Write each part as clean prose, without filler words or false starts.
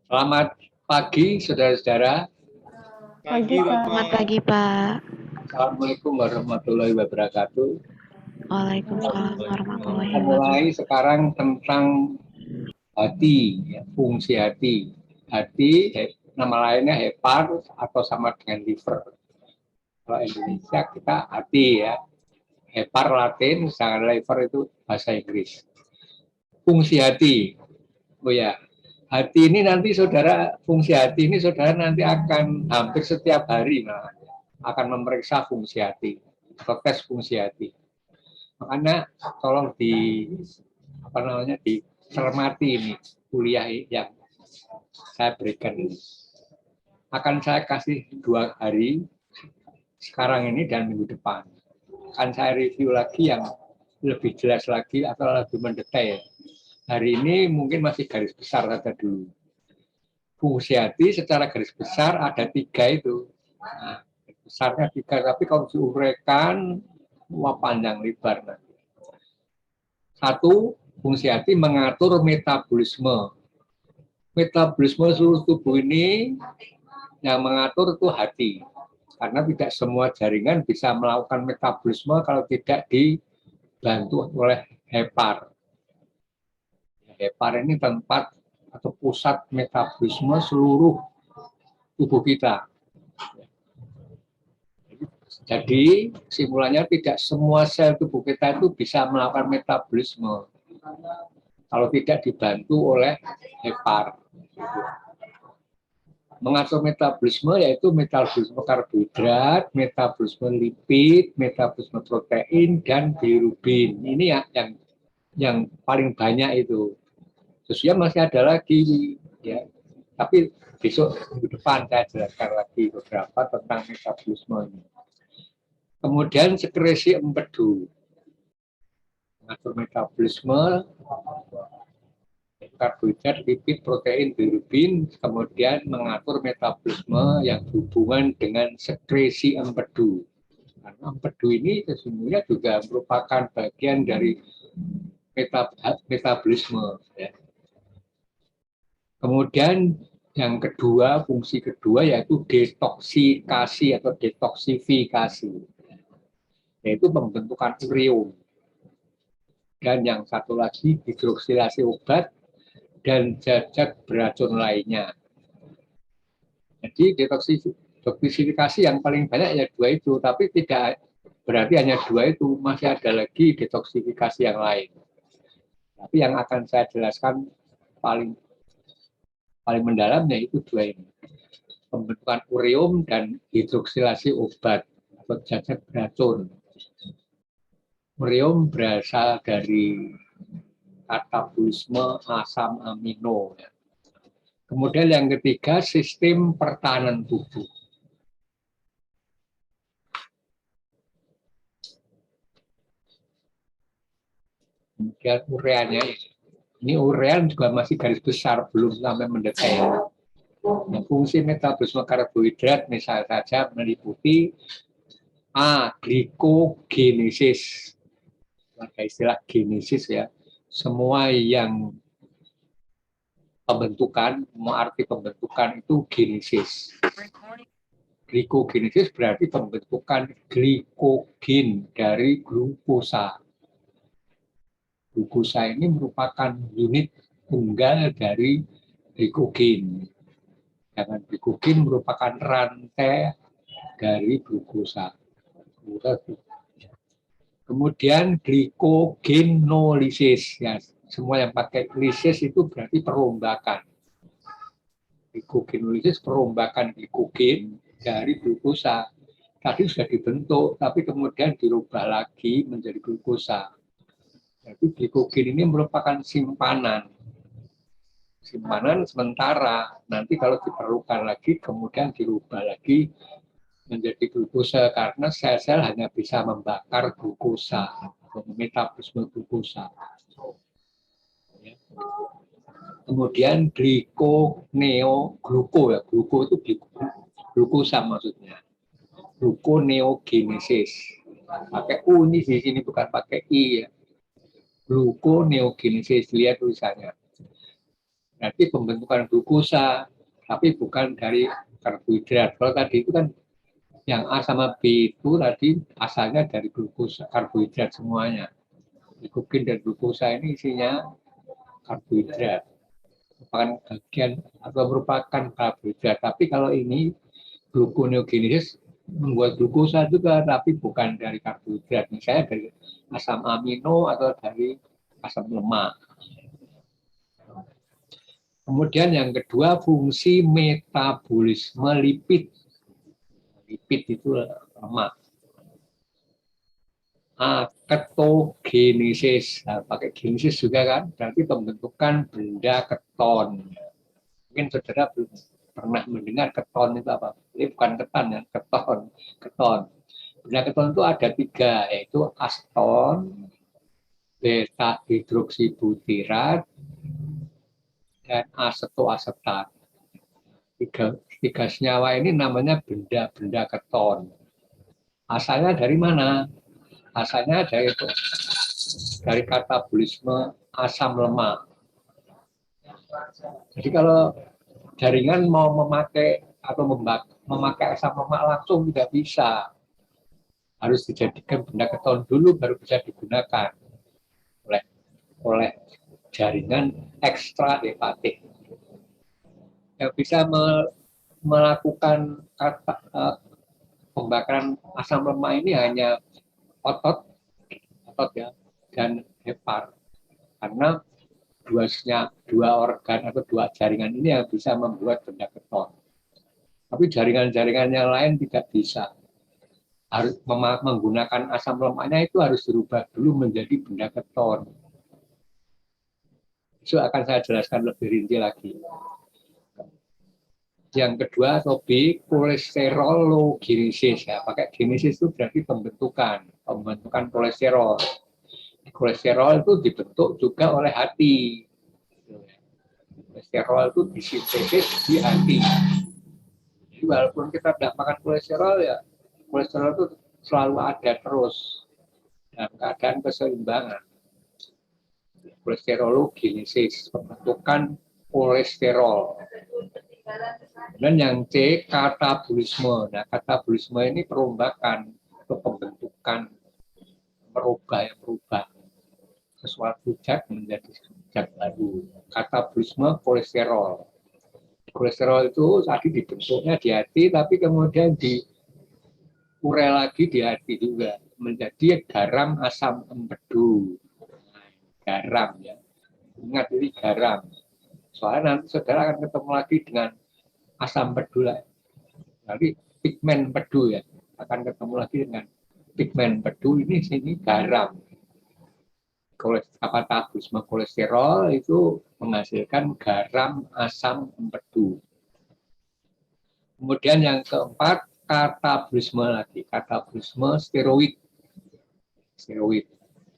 Selamat pagi, saudara-saudara. Pagi, Pak. Selamat pagi, Pak. Assalamualaikum warahmatullahi wabarakatuh. Waalaikumsalam warahmatullahi Kita mulai wabarakatuh. sekarang tentang hati, ya, fungsi hati. Hati, nama lainnya hepar atau sama dengan liver. Kalau Indonesia kita hati ya. Hepar Latin, sedangkan liver itu bahasa Inggris. Fungsi hati. Oh ya, hati ini nanti saudara, fungsi hati ini saudara nanti akan hampir setiap hari akan memeriksa fungsi hati, atau tes fungsi hati. Makanya tolong dicermati ini kuliah yang saya berikan ini. Akan saya kasih 2 hari, sekarang ini dan minggu depan. Akan saya review lagi yang lebih jelas lagi atau lebih mendetail. Hari ini mungkin masih garis besar saja dulu. Fungsi hati secara garis besar ada 3 itu. Nah, besarnya 3, tapi kalau diuraikan panjang lebar nanti. 1, fungsi hati mengatur metabolisme. Metabolisme seluruh tubuh ini yang mengatur itu hati. Karena tidak semua jaringan bisa melakukan metabolisme kalau tidak dibantu oleh hepar. Hepar ini tempat atau pusat metabolisme seluruh tubuh kita. Jadi kesimpulannya tidak semua sel tubuh kita itu bisa melakukan metabolisme kalau tidak dibantu oleh hepar. Mengatur metabolisme yaitu metabolisme karbohidrat, metabolisme lipid, metabolisme protein, dan bilirubin. Ini yang paling banyak itu. Sebenarnya masih ada lagi, ya. Tapi besok minggu depan saya jelaskan lagi beberapa tentang metabolisme ini. Kemudian sekresi empedu, mengatur metabolisme karbohidrat, lipid, protein, bilirubin, kemudian mengatur metabolisme yang berhubungan dengan sekresi empedu. Karena empedu ini sesungguhnya juga merupakan bagian dari metabolisme. Ya. Kemudian yang kedua, fungsi kedua yaitu detoksikasi atau detoksifikasi, yaitu pembentukan ureum. Dan yang satu lagi hidroksilasi obat dan zat-zat beracun lainnya. Jadi detoksifikasi yang paling banyak ya 2 itu, tapi tidak berarti hanya 2 itu, masih ada lagi detoksifikasi yang lain. Tapi yang akan saya jelaskan paling mendalamnya itu 2 ini. Pembentukan ureum dan hidroksilasi obat atau zat-zat beracun. Ureum berasal dari katabolisme asam amino. Kemudian yang ketiga, sistem pertahanan tubuh. Kemudian ureanya ini urean juga masih garis besar, belum sampai mendetail. Nah, fungsi metabolisme karbohidrat misalnya saja meliputi A. Glikogenesis. Ada istilah genesis ya. Semua yang pembentukan, mau arti pembentukan itu genesis. Glikogenesis berarti pembentukan glikogen dari glukosa. Glukosa ini merupakan unit tunggal dari glikogen. Sedangkan glikogen merupakan rantai dari glukosa. Kemudian glikogenolisis, ya, semua yang pakai lisis itu berarti perombakan. Glikogenolisis perombakan glikogen dari glukosa. Tadi sudah dibentuk, tapi kemudian dirubah lagi menjadi glukosa. Jadi glikogen ini merupakan simpanan sementara. Nanti kalau diperlukan lagi, kemudian dirubah lagi menjadi glukosa karena sel-sel hanya bisa membakar glukosa atau metabolisme glukosa. Kemudian gluko ya, gluko itu glukosa maksudnya. Gluconeogenesis. Pakai U ini di sini bukan pakai I ya. gluconeogenesis, lihat tulisannya. Nanti pembentukan glukosa, tapi bukan dari karbohidrat. Kalau tadi itu kan yang A sama B itu tadi asalnya dari glukosa, karbohidrat semuanya. Glikogen dan glukosa ini isinya karbohidrat, merupakan bagian atau merupakan karbohidrat. Tapi kalau ini gluconeogenesis membuat glukosa juga, tapi bukan dari karbohidrat. Misalnya dari asam amino atau dari asam lemak. Kemudian yang kedua, fungsi metabolisme lipid. Lipid itu lemak. Ketogenesis. Nah, pakai genesis juga kan, berarti pembentukan benda keton. Mungkin saudara belum pernah mendengar keton itu apa? Ini bukan ketan ya, keton. Keton. Benda keton itu ada 3, yaitu aston, beta hidroksibutirat, dan asetoasetat. Tiga senyawa ini namanya benda-benda keton. Asalnya dari mana? Asalnya dari katabolisme asam lemak. Jadi kalau jaringan mau memakai atau memakai asam lemak langsung tidak bisa. Harus dijadikan benda keton dulu baru bisa digunakan oleh jaringan ekstra hepatik. Yang bisa melakukan pembakaran asam lemak ini hanya otot ya, dan hepar. Karena dua organ atau dua jaringan ini yang bisa membuat benda keton. Tapi jaringan-jaringan yang lain tidak bisa. Harus menggunakan asam lemaknya itu harus dirubah dulu menjadi benda keton. Itu akan saya jelaskan lebih rinci lagi. Yang kedua, atau B, kolesterologenesis. Ya, pakai genesis itu berarti pembentukan kolesterol. Kolesterol itu dibentuk juga oleh hati. Kolesterol itu disintesis di hati. Jadi walaupun kita tidak makan kolesterol, ya kolesterol itu selalu ada terus dalam keadaan keseimbangan. Kolesterologenesis, pembentukan kolesterol. Dan yang C, katabolisme. Nah, katabolisme ini perombakan atau pembentukan, merubah sesuatu zat menjadi zat baru. Katabolisme kolesterol. Kolesterol itu tadi dibentuknya di hati, tapi kemudian diurai lagi di hati juga menjadi garam asam empedu. Garam ya, ingat ini garam. Soalnya nanti saudara akan ketemu lagi dengan asam empedu. Nanti pigmen empedu ya, akan ketemu lagi dengan pigmen empedu, ini sini garam. Katabolisme kolesterol itu menghasilkan garam asam empedu. Kemudian yang keempat, katabolisme lagi, katabolisme steroid.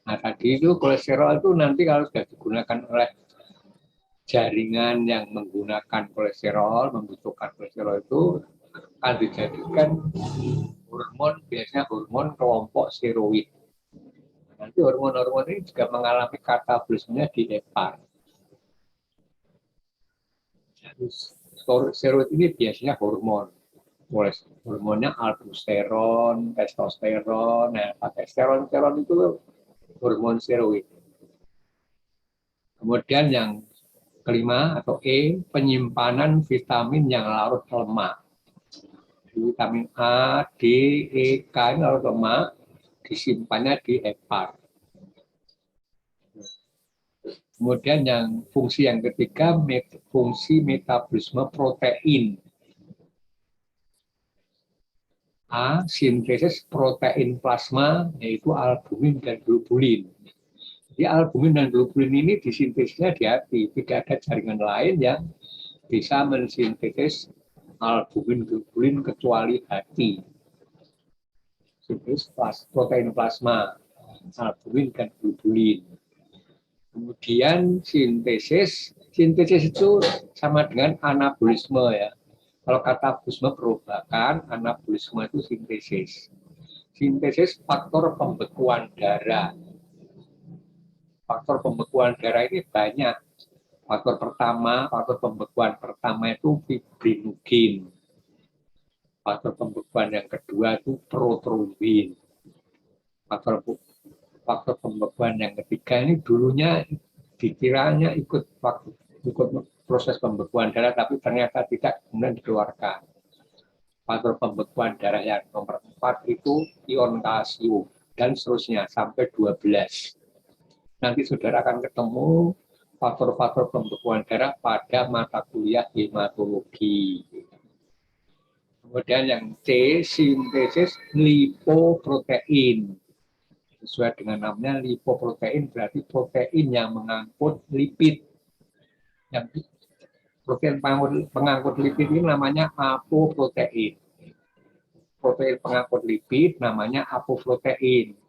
Nah, tadi itu kolesterol itu nanti kalau sudah digunakan oleh jaringan yang menggunakan kolesterol, membutuhkan kolesterol itu akan dijadikan hormon, biasanya hormon kelompok steroid. Nanti hormon-hormon ini juga mengalami katabolismenya di hepar. Steroid ini biasanya hormonnya aldosteron, testosteron. Nah, pakai steroid itu hormon steroid. Kemudian yang kelima atau E, penyimpanan vitamin yang larut lemak. Vitamin A, D, E, K ini larut lemak, disimpannya di hepar. Kemudian yang fungsi yang ketiga, fungsi metabolisme protein. A, sintesis protein plasma, yaitu albumin dan globulin. Jadi albumin dan globulin ini disintesisnya di hati. Tidak ada jaringan lain yang bisa mensintesis albumin globulin kecuali hati. Sintesis protein plasma, albumin dan globulin. Kemudian sintesis itu sama dengan anabolisme ya. Kalau katabolisme perubahan, anabolisme itu sintesis. Sintesis faktor pembekuan darah. faktor pembekuan darah ini banyak. Faktor pembekuan pertama itu fibrinogen. Faktor pembekuan yang kedua itu protrombin. Faktor pembekuan yang ketiga ini dulunya dikiranya ikut proses pembekuan darah, tapi ternyata tidak, kemudian dikeluarkan. Faktor pembekuan darah yang nomor 4 itu ion kalsium, dan seterusnya sampai 12. Nanti saudara akan ketemu faktor-faktor pembekuan darah pada mata kuliah hematologi. Kemudian yang C, sintesis lipoprotein. Sesuai dengan namanya, lipoprotein berarti protein yang mengangkut lipid. Yang protein pengangkut lipid ini namanya apoprotein. Protein pengangkut lipid namanya apoprotein.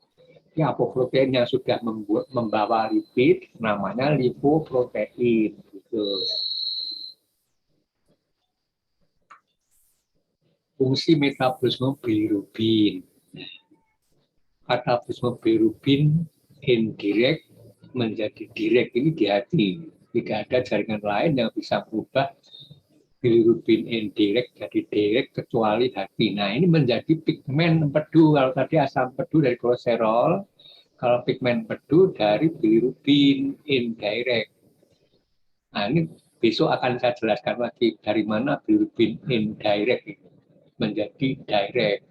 Ya, apoprotein yang sudah membawa lipid namanya lipoprotein. Gitu. Fungsi metabolisme bilirubin. Metabolisme bilirubin indirect menjadi direct ini di hati. Tidak ada jaringan lain yang bisa berubah bilirubin indirect jadi direct kecuali hati. Nah, ini menjadi pigmen empedu. Kalau tadi asam empedu dari kolesterol, kalau pigmen empedu dari bilirubin indirect. Nah, ini besok akan saya jelaskan lagi dari mana bilirubin indirect itu menjadi direct.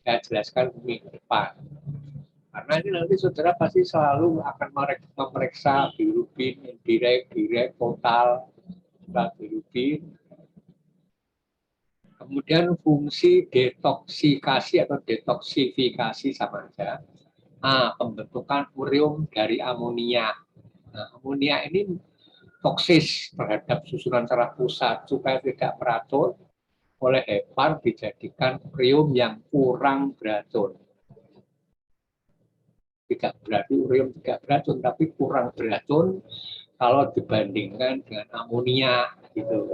Saya jelaskan minggu depan. Karena ini nanti saudara pasti selalu akan memeriksa bilirubin indirect, direct, total, bilirubin. Kemudian fungsi detoksikasi atau detoksifikasi sama saja. Pembentukan ureum dari amonia. Nah, amonia ini toksis terhadap susunan saraf pusat supaya tidak beracun oleh hepar dijadikan ureum yang kurang beracun. Tidak berarti ureum tidak beracun, tapi kurang beracun kalau dibandingkan dengan amonia gitu.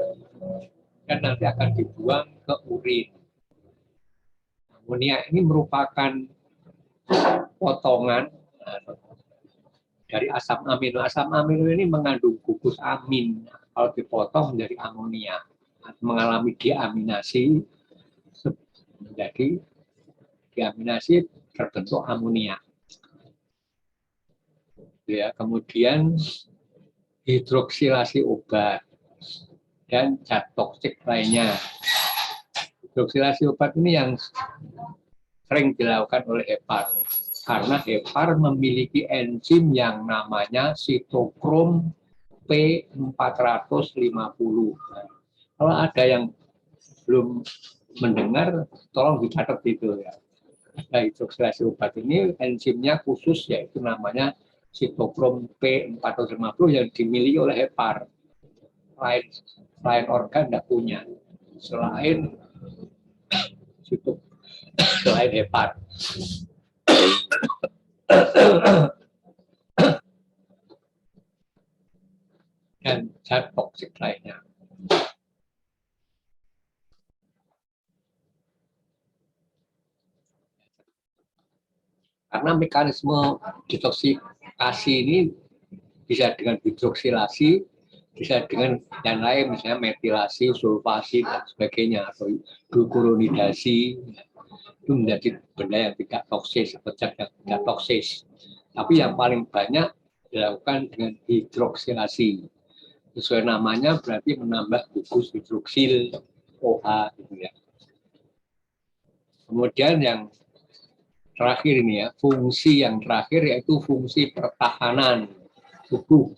Dan nanti akan dibuang ke urin. Amonia ini merupakan potongan dari asam amino. Asam amino ini mengandung gugus amin. Kalau dipotong menjadi amonia, mengalami deaminasi menjadi deaminasi terbentuk amonia. Ya, kemudian hidroksilasi obat dan zat toksik lainnya. Hidroksilasi obat ini yang sering dilakukan oleh hepar karena hepar memiliki enzim yang namanya sitokrom P450. Kalau ada yang belum mendengar, tolong dicatat itu ya. Nah, hidroksilasi obat ini enzimnya khusus, yaitu namanya sitokrom P450 yang dimiliki oleh hepar. Selain organ tidak punya. Selain hepar. Dan zat toksik lainnya. Karena mekanisme detoksikasi ini bisa dengan hidroksilasi, bisa dengan yang lain, misalnya metilasi, sulfasi, dan sebagainya, atau glukuronidasi, itu menjadi benda yang tidak toksis, atau zat yang tidak toksis. Tapi yang paling banyak dilakukan dengan hidroksilasi. Sesuai namanya berarti menambah gugus hidroksil OH gitu ya. Kemudian yang terakhir ini ya, fungsi yang terakhir yaitu fungsi pertahanan tubuh.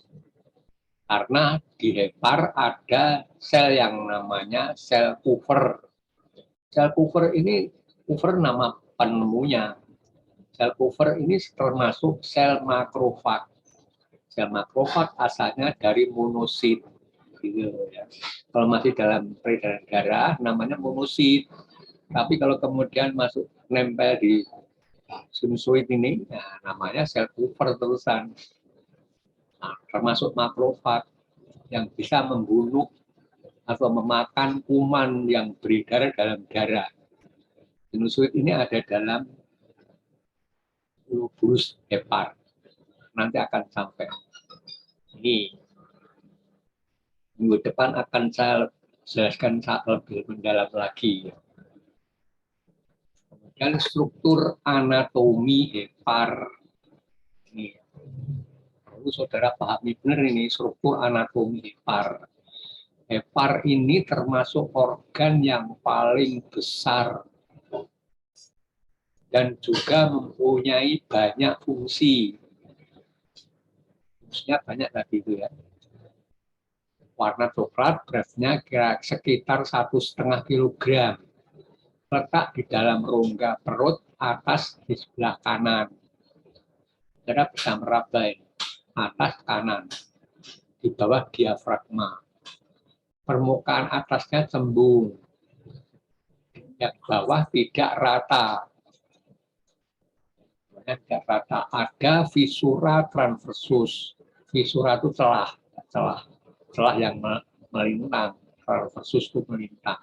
Karena di hepar ada sel yang namanya sel Kupffer. Sel Kupffer ini, Kupffer nama penemunya. Sel Kupffer ini termasuk sel makrofag. Sel makrofag asalnya dari monosit. Gitu, ya. Kalau masih dalam peredaran darah namanya monosit. Tapi kalau kemudian masuk nempel di sinusoid ini, nah, namanya sel Kupffer terusan. Nah, termasuk makrofag yang bisa membunuh atau memakan kuman yang beredar dalam darah. Sinusoid ini ada dalam globulus hepar. nanti akan sampai. Ini minggu depan akan saya jelaskan lebih mendalam lagi. Kemudian struktur anatomi hepar. Ini. Lalu saudara pahami benar ini struktur anatomi hepar. Hepar ini termasuk organ yang paling besar dan juga mempunyai banyak fungsi. Fungsinya banyak tadi itu ya. Warna coklat, beratnya sekitar 1,5 kilogram. Letak di dalam rongga perut atas di sebelah kanan. Saudara bisa meraba ini. Atas kanan. Di bawah diafragma. Permukaan atasnya cembung. Yang bawah tidak rata. Tidak rata. Ada visura transversus. Visura itu celah yang melintang. Transversus itu melintang.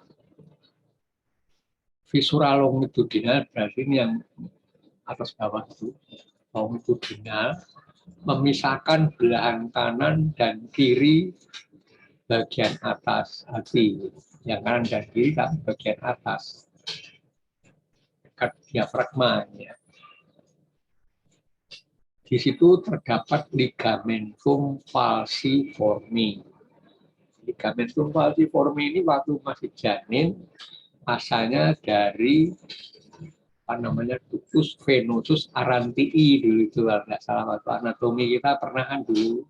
Visura longitudinal berarti ini yang atas bawah itu. Longitudinal memisahkan belahan kanan dan kiri bagian atas hati. Yang kanan dan kiri tapi bagian atas. Dekat diafragma. Ya. Di situ terdapat ligamentum falciformi. Ligamentum falciformi ini waktu masih janin asalnya dari ductus venosus arantii dulu itu nggak salah waktu anatomi kita pernah kan dulu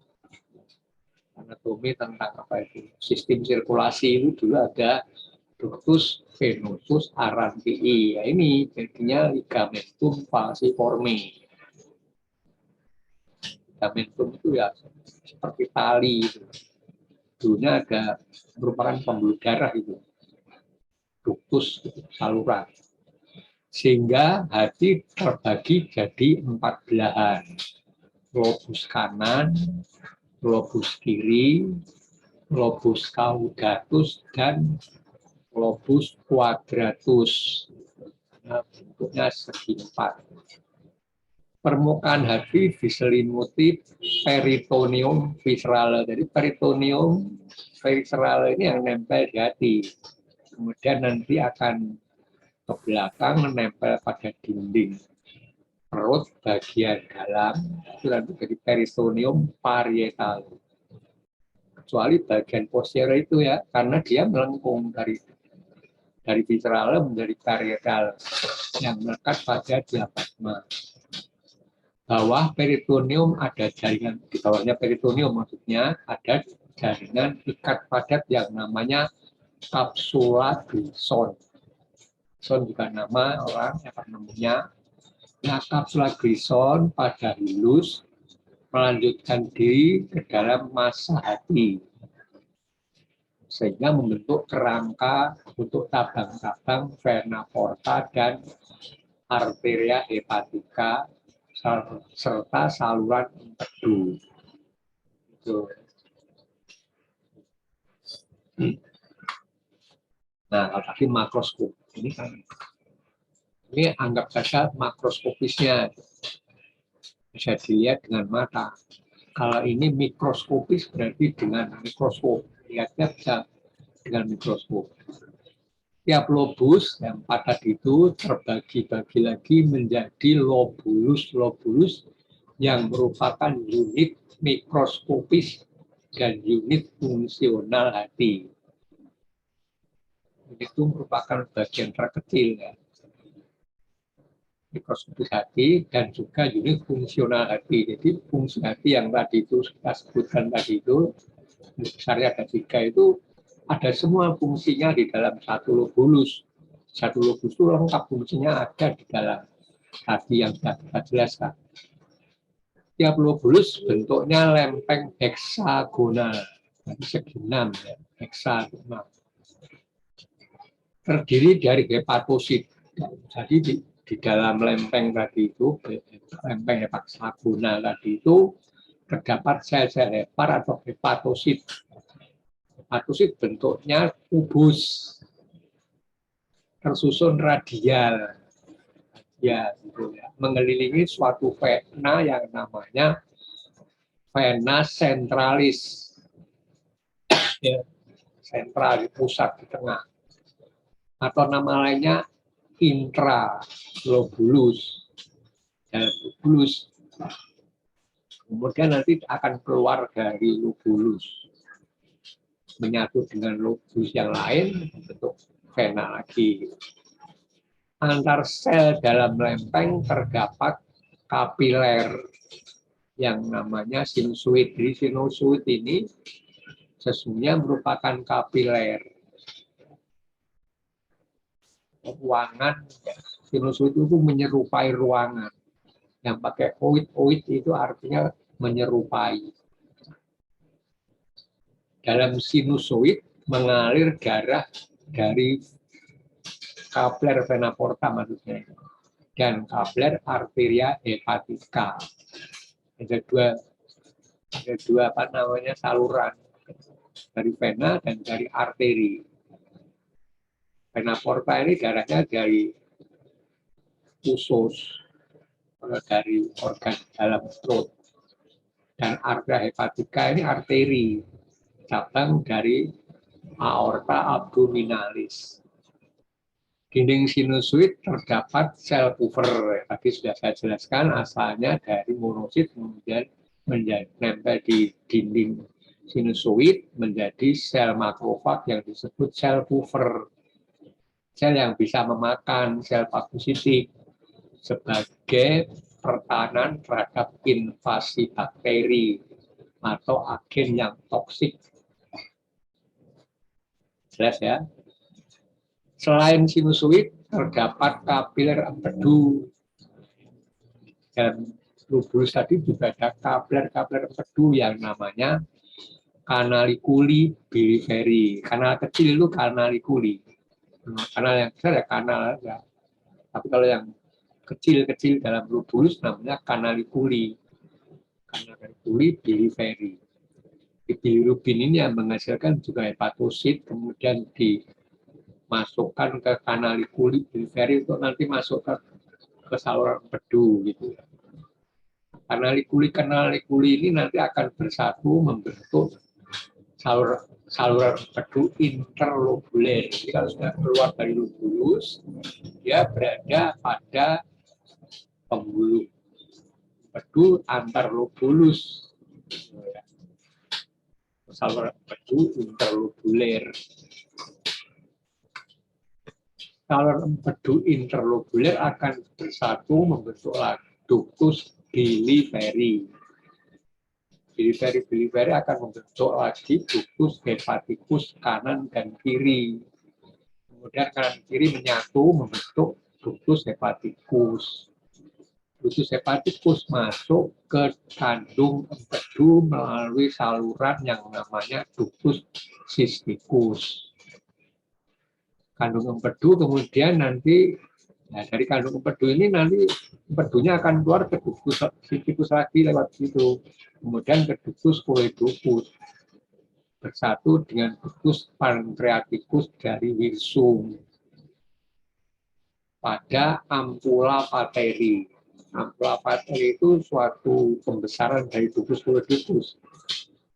anatomi tentang apa itu sistem sirkulasi itu dulu ada ductus venosus arantii. Ya, ini jadinya ligamentum falciformi. Ligamentum itu ya seperti tali itu. Dulunya ada merupakan pembuluh darah itu. Ductus saluran. Sehingga hati terbagi jadi 4 belahan. Lobus kanan, lobus kiri, lobus caudatus, dan lobus quadratus. Nah, bentuknya segi 4. Permukaan hati diselimuti peritoneum visceral. Jadi peritoneum visceral ini yang nempel di hati. Kemudian nanti akan ke belakang menempel pada dinding perut bagian dalam itu nanti jadi peritoneum parietal. Kecuali bagian posterior itu ya, karena dia melengkung dari visceral menjadi parietal yang melekat pada diafragma. Bawah peritoneum ada jaringan, di bawahnya peritoneum maksudnya ada jaringan ikat padat yang namanya kapsula glison. Glison juga nama orang yang namanya. Nah, kapsula glison pada hilus melanjutkan diri ke dalam massa hati sehingga membentuk kerangka untuk tabang-tabang vena porta dan arteria hepatika serta saluran empedu. Nah, kalau tadi makroskop ini kan ini anggap saja makroskopisnya bisa dilihat dengan mata. Kalau ini mikroskopis berarti dengan mikroskop. Lihatnya bisa dengan mikroskop. Tiap lobus yang padat itu terbagi-bagi lagi menjadi lobulus-lobulus yang merupakan unit mikroskopis dan unit fungsional hati. Itu merupakan bagian terkecil ya. Mikroskopis hati dan juga unit fungsional hati. Jadi fungsi hati yang tadi itu kita sebutkan tadi itu besarnya ada 3 itu ada semua fungsinya di dalam satu lobulus. Satu lobulus itu lengkap fungsinya ada di dalam hati yang sudah kita jelaskan. Tiap lobulus bentuknya lempeng heksagonal, segi 6 ya, heksagonal. Terdiri dari hepatosit. Jadi di dalam lempeng tadi itu, lempeng heksagonal tadi itu terdapat sel-sel hepar atau hepatosit. Hepatosit bentuknya kubus, tersusun radial, ya, gitu ya, mengelilingi suatu vena yang namanya vena centralis, ya, sentral di pusat di tengah, atau nama lainnya intralobulus, dalam lobulus. Kemudian nanti akan keluar dari lobulus, menyatu dengan lobulus yang lain bentuk vena lagi. Antar sel dalam lempeng terdapat kapiler yang namanya sinusoid. Jadi sinusoid ini sesungguhnya merupakan kapiler, ruangan. Sinusoid itu menyerupai ruangan. Yang pakai oid itu artinya menyerupai. Dalam sinusoid mengalir darah dari kapiler vena porta maksudnya, dan kapiler arteria hepatica. Ada dua apa namanya saluran, dari vena dan dari arteri. Vena porta ini darahnya dari usus, dari organ dalam perut, dan arteria hepatica ini arteri, cabang dari aorta abdominalis. Dinding sinusoid terdapat sel puffer. Tadi sudah saya jelaskan, asalnya dari monosit kemudian menempel di dinding sinusoid menjadi sel makrofag yang disebut sel puffer. Sel yang bisa memakan sel fagositik sebagai pertahanan terhadap invasi bakteri atau agen yang toksik. Jelas ya? Selain sinusoid, terdapat kapiler empedu. Dan lobulus tadi juga ada kapiler empedu yang namanya canaliculi biliveri. Kanal kecil itu canaliculi. Kanal yang besar ya kanal ya. Tapi kalau yang kecil-kecil dalam lobulus namanya canaliculi. Canaliculi biliveri. Bilirubin ini yang menghasilkan juga hepatosit, kemudian dimasukkan ke canaliculi biliveri untuk nanti masuk ke saluran empedu gitu. Canaliculi ini nanti akan bersatu membentuk saluran empedu interlobuler. Jadi kalau sudah keluar dari lobulus, dia berada pada pembuluh empedu antar lobulus. Saluran empedu interlobuler. Saluran empedu interlobuler akan bersatu membentuk ductus biliveri. Biliveri akan membentuk lagi ductus hepaticus kanan dan kiri. Kemudian kanan kiri menyatu membentuk ductus hepaticus. Ductus hepaticus masuk ke kandung empedu melalui saluran yang namanya ductus cysticus. Kandung empedu kemudian nanti dari kandung empedu ini nanti empedunya akan keluar ke ductus cysticus lagi lewat situ. Kemudian ke ductus choledocus bersatu dengan ductus pancreaticus dari Wirsung pada ampula pateri. Ampula pateri itu suatu pembesaran dari ductus choledocus.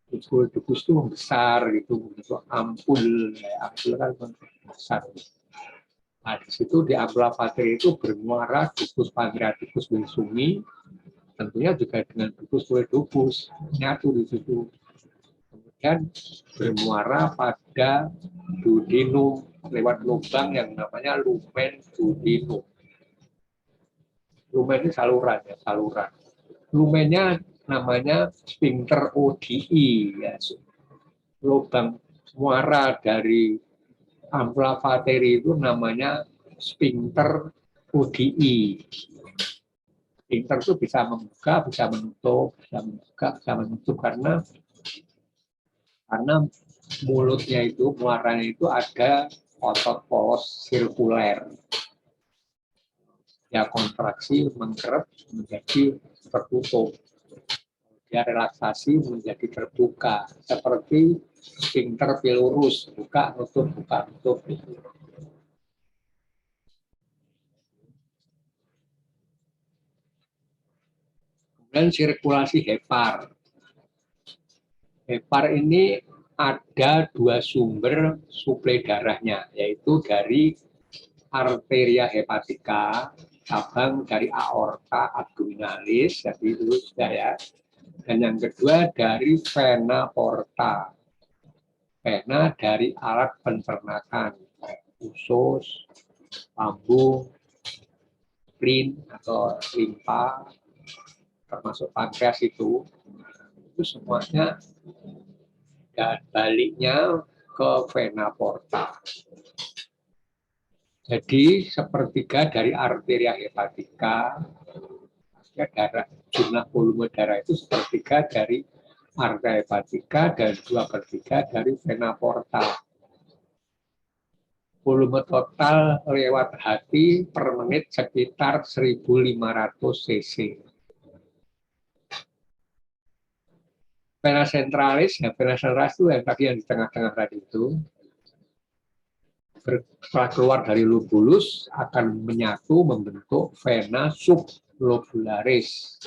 Ductus choledocus itu membesar gitu, bentuk ampul, ampul kan besar. Nah, di situ di ampula pateri itu bermuara ductus pancreaticus wilsongi, tentunya juga dengan ductus choledocus nyatu di situ. Kemudian bermuara pada duodenum lewat lubang yang namanya lumen duodenum. Lumen ini saluran ya, saluran. Lumennya namanya sphincter ODI ya. Lubang muara dari ampula pateri itu namanya sphincter ODI. Sphincter itu bisa membuka, bisa menutup, bisa membuka, bisa menutup karena mulutnya itu, muaranya itu ada otot polos sirkuler. Ya kontraksi mengkerep menjadi tertutup. Ya relaksasi menjadi terbuka. Seperti sphincter pilurus, buka, tutup, buka, tutup. Kemudian sirkulasi hepar. Hepar ini ada dua sumber suplai darahnya, yaitu dari arteria hepatica, cabang dari aorta abdominalis, jadi itu sudah ya. Dan yang kedua dari vena porta, vena dari alat pencernaan, usus, lambung, spleen atau limpa, termasuk pankreas itu semuanya dan baliknya ke vena porta. Jadi sepertiga dari arteria hepatica, darah, jumlah volume darah itu sepertiga dari arteria hepatica dan 2/3 dari vena porta. Volume total lewat hati per menit sekitar 1.500 cc. Vena centralis, ya vena centralis itu yang tadi yang di tengah-tengah tadi itu, setelah keluar dari lobulus akan menyatu membentuk vena sublobularis.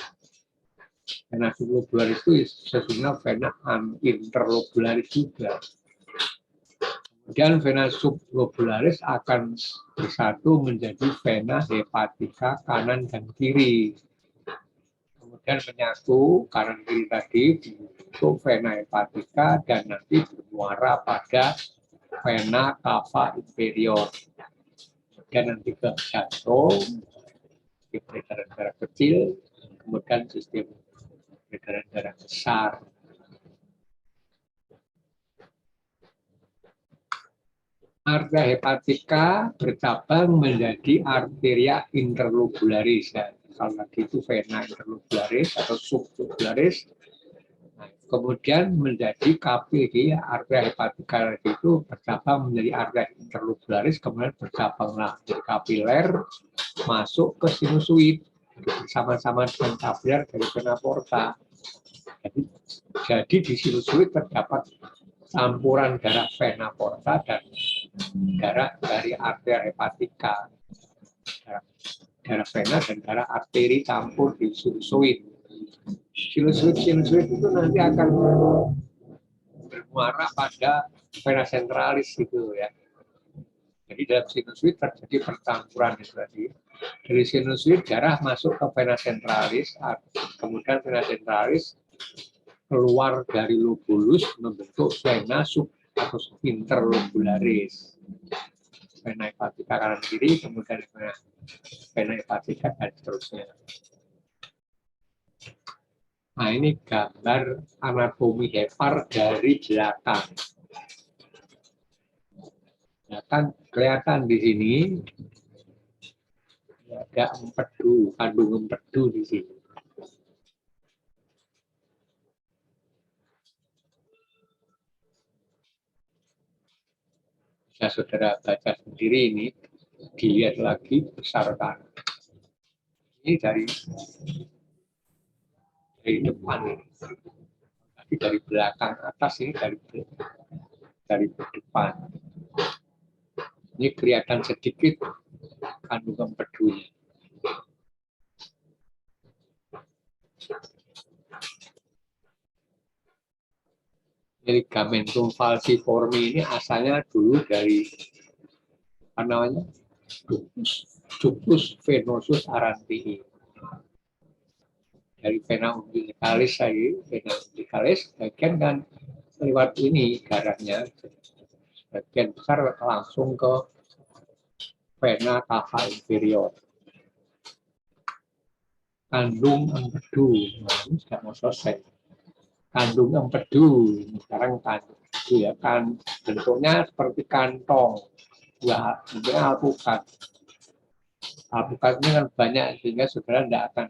Vena sublobularis itu sesungguhnya vena interlobularis juga. Kemudian vena sublobularis akan bersatu menjadi vena hepatica kanan dan kiri. Kemudian menyatu kanan kiri tadi untuk vena hepatica dan nanti bermuara pada vena cava inferior. Dan nanti ke jantung, peredaran darah kecil, kemudian sistem peredaran darah besar. Arteria hepatica bercabang menjadi arteria interlobularis. Ya. Kalau tadi itu vena interlobularis atau sublobularis. Nah, kemudian menjadi KPG, arteria hepatica itu bercabang menjadi arteria interlobularis, kemudian bercabanglah dari kapiler masuk ke sinusoid sama-sama dengan kapiler dari vena porta. Jadi di sinusoid terdapat campuran darah vena porta dan darah dari arteria hepatica, darah vena dan darah arteri campur di sinusoid. Sinusoid itu nanti akan bermuara pada vena centralis gitu ya. Jadi dalam sinusoid terjadi percampuran itu tadi. Dari sinusoid darah masuk ke vena centralis, kemudian vena centralis keluar dari lobulus membentuk vena sub atau interlobularis. Vena hepatica kanan kiri, kemudian vena hepatica dan seterusnya. Nah, ini gambar anatomi hepar dari belakang. Ya kan kelihatan di sini ada empedu, kandung empedu di sini. Bisa saudara baca sendiri ini, dilihat lagi besarkan. Ini dari depan ini. Tapi dari belakang atas ini dari depan. Ini kelihatan sedikit kandungan empedunya. Ligamentum falciforme ini asalnya dulu dari apa namanya? Ductus venosus arantii. Dari vena umbilicalis lagi, vena umbilicalis, bagian kan lewat ini darahnya, sebagian besar langsung ke vena cava inferior. Kandung empedu, nah, ini sudah mau selesai. Kandung empedu, sekarang kandung empedu ya, kan bentuknya seperti kantong, ya, bentuknya alpukat. Alpukat ini kan banyak sehingga saudara tidak akan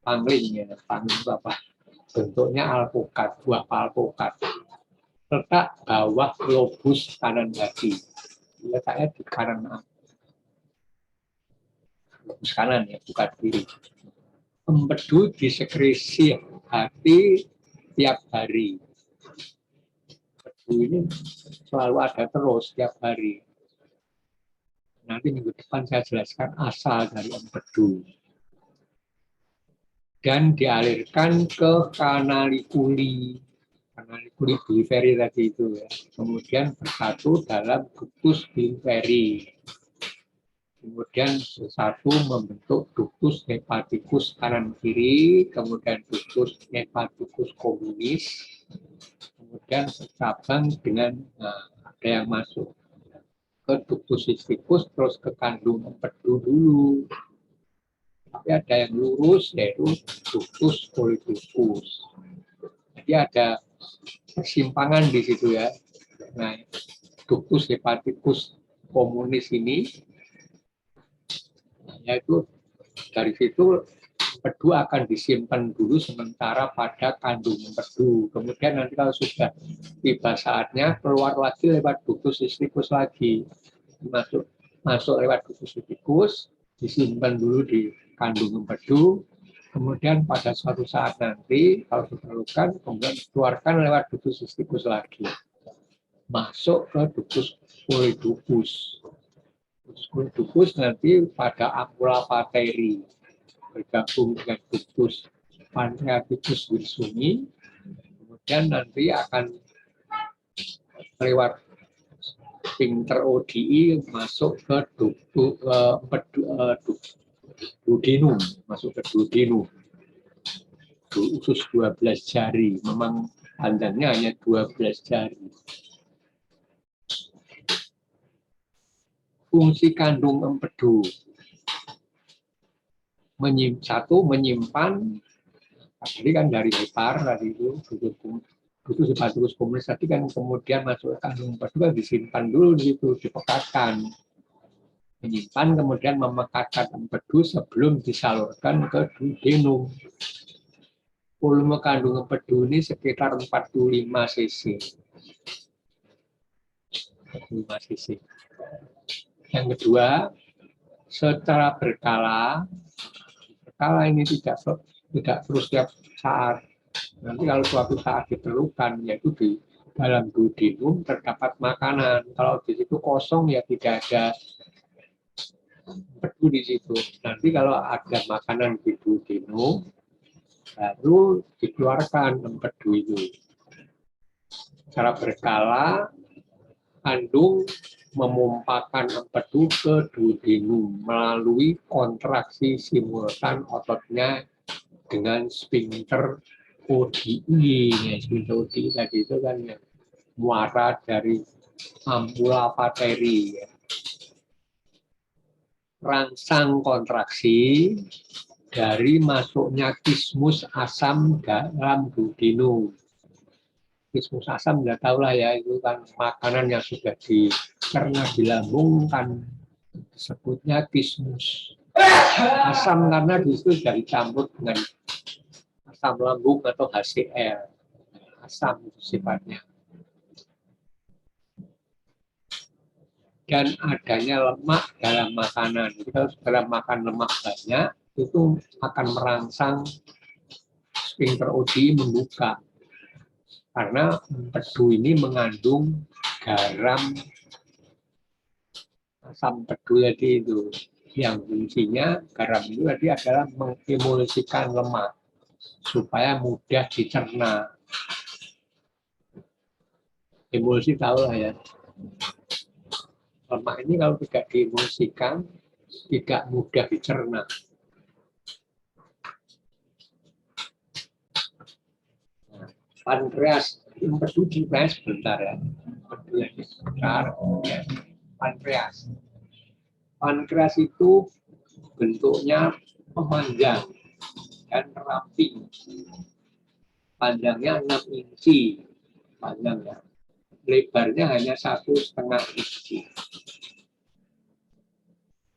pangling ya, pangling apa? Bentuknya alpukat, buah alpukat. Letak bawah lobus kanan hati. Letaknya di kanan lobus kanan ya, bukan kiri. Empedu disekresi hati tiap hari. Empedu ini selalu ada terus tiap hari. Nanti minggu depan saya jelaskan asal dari empedu. dan dialirkan ke kanalikuli biliveri tadi itu ya. Kemudian bersatu dalam ductus biliveri. Kemudian bersatu membentuk ductus hepaticus kanan kiri, kemudian ductus hepaticus communis, kemudian bercabang dengan ada yang masuk ke ductus cysticus, terus ke kandung empedu dulu. Tapi ada yang lurus, yaitu ductus polyductus. Jadi ada persimpangan di situ ya. Nah, ductus hepaticus communis ini, yaitu dari situ empedu akan disimpan dulu sementara pada kandung empedu. Kemudian nanti kalau sudah tiba saatnya keluar lagi lewat ductus cysticus lagi, masuk lewat ductus cysticus, disimpan dulu di kandung empedu. Kemudian pada suatu saat nanti kalau diperlukan, kemudian dikeluarkan lewat ductus cysticus lagi, masuk ke ductus polyductus. Ductus polyductus nanti pada ampulla pateri bergabung dengan ductus pancreaticus wilsoni, kemudian nanti akan lewat sphincter ODI masuk ke duodenum, masuk ke duodenum. Usus 12 jari, memang panjangnya hanya 12 jari. Fungsi kandung empedu menyimpan, tadi kan dari hepar tadi itu ductus hepaticus communis tadi kan, kemudian masuk ke kandung empedu kan disimpan dulu di situ, dipekatkan, menyimpan kemudian memekatkan empedu sebelum disalurkan ke duodenum. Volume kandung empedu ini sekitar 45 cc. 45 cc. Yang kedua, secara berkala ini tidak terus setiap saat. Nanti kalau suatu saat diperlukan, yaitu di dalam duodenum terdapat makanan. Kalau di situ kosong ya tidak ada empedu di situ. Nanti kalau ada makanan di duodenum, baru dikeluarkan empedu itu. Secara berkala, kandung memumpakan empedu ke duodenum melalui kontraksi simultan ototnya dengan sphincter ODI. Ya, sphincter ODI tadi itu kan ya, muara dari ampulla pateri. Ya. Rangsang kontraksi dari masuknya kismus asam dalam duodenum. Kismus asam nggak tahu lah ya, itu kan makanan yang sudah dicerna di lambung kan disebutnya kismus asam karena di situ sudah dicampur dengan asam lambung atau HCl, asam itu sifatnya. Dan adanya lemak dalam makanan. Jadi kalau dalam makan lemak banyak itu akan merangsang sphincter ODI membuka. Karena empedu ini mengandung garam asam empedu tadi itu, yang fungsinya garam itu tadi adalah mengemulsikan lemak supaya mudah dicerna. Emulsi tahu lah ya. Lemak ini kalau tidak diemulsikan tidak mudah dicerna. Pankreas, empedu dibahas sebentar ya. Empedu yang sebentar, ya. Pankreas. Pankreas itu bentuknya memanjang dan ramping. Panjangnya 6 inci. Panjangnya. Lebarnya hanya 1,5 inci.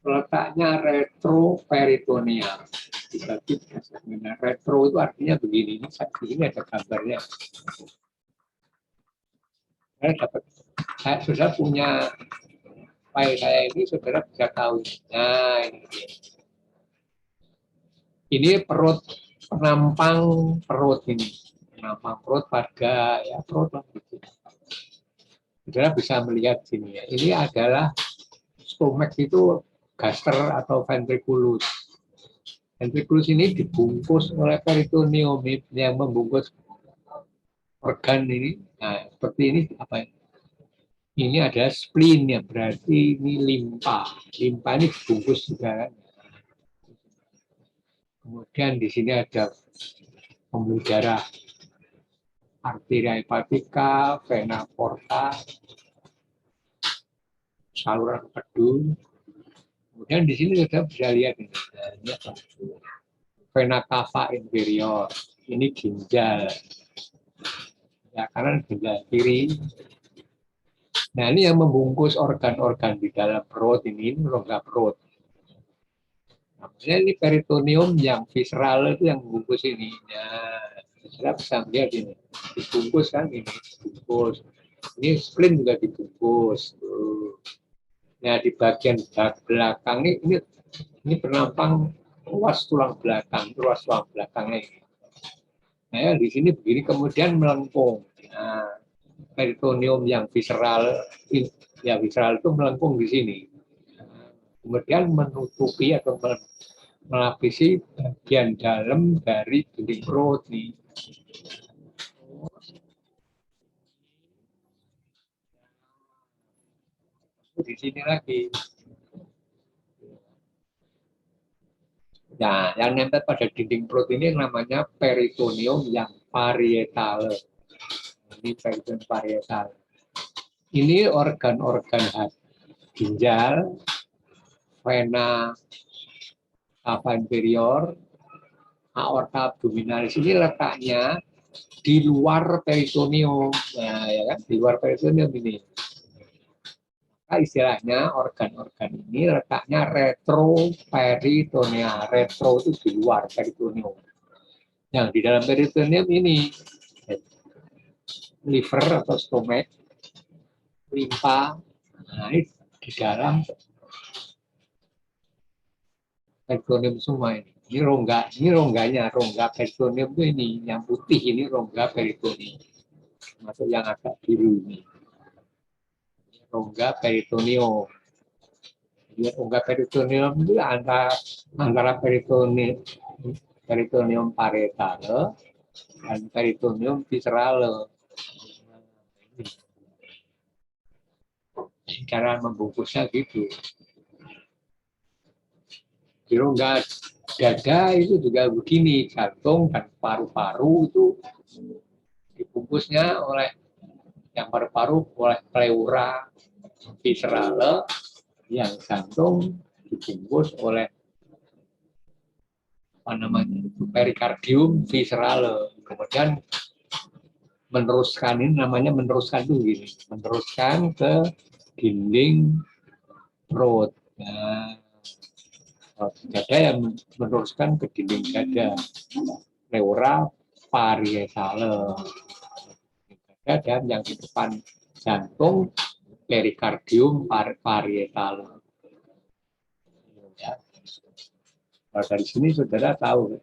Letaknya retroperitoneal. Dibagi berdasarkan retro itu artinya begini. Ini ada gambarnya. Saya sudah punya file saya ini, saudara bisa tahu. Nah, ini perut, penampang perut ini. Penampang perut pada ya perut gitu. Saudara bisa melihat sini ya. Ini adalah stomach itu gaster atau ventriculus. Ventriculus ini dibungkus oleh peritoneum yang membungkus organ ini. Nah, seperti ini apa? Ini ada spleen ya, berarti ini limpa. Limpa ini dibungkus juga. Kemudian di sini ada pembuluh darah, arteria hepatica, vena porta, saluran empedu. Kemudian di sini kita bisa lihat ini, vena cava inferior. Ini ginjal. Ya, kanan ginjal kiri. Nah, ini yang membungkus organ-organ di dalam perut ini rongga perut. Maksudnya ini peritoneum yang visceral itu yang membungkus ini. Nah, kita bisa lihat ini, dibungkus kan ini, dibungkus. Ini spleen juga dibungkus. Nah, di bagian belakang ini penampang ruas tulang belakang, ruas tulang belakangnya ini. Nah, ya, di sini begini kemudian melengkung. Nah, peritoneum yang visceral, ya visceral itu melengkung di sini. Kemudian menutupi atau melapisi bagian dalam dari dinding perut nih. Di sini lagi. Nah, yang nempel pada dinding perut ini namanya peritoneum yang parietal. Ini peritoneum parietal. Ini organ-organ ginjal, vena cava inferior, aorta abdominalis ini letaknya di luar peritoneum. Nah, ya kan, di luar peritoneum ini. Maka istilahnya organ-organ ini letaknya retroperitoneal. Retro itu di luar peritoneum. Yang di dalam peritoneum ini liver atau stomach, limpa, nah ini di dalam peritoneum semua ini. Ini rongganya, rongga peritoneum itu ini, yang putih ini rongga peritoneum. Masuk yang agak biru ini. Rongga peritoneum. Jadi rongga peritoneum itu antara peritoneum parietal dan peritoneum visceral. Cara membungkusnya gitu. Di rongga dada itu juga begini, jantung dan paru-paru itu dibungkusnya oleh yang paru-paru oleh pleura visceral, yang jantung dibungkus oleh apa namanya itu perikardium visceral. Kemudian meneruskan ini namanya meneruskan itu gini, meneruskan ke dinding perut. Nah, dada yang meneruskan ke dinding dada, pleura parietal. Dan yang di depan jantung perikardium parietal. Ya. Nah, dari sini saudara tahu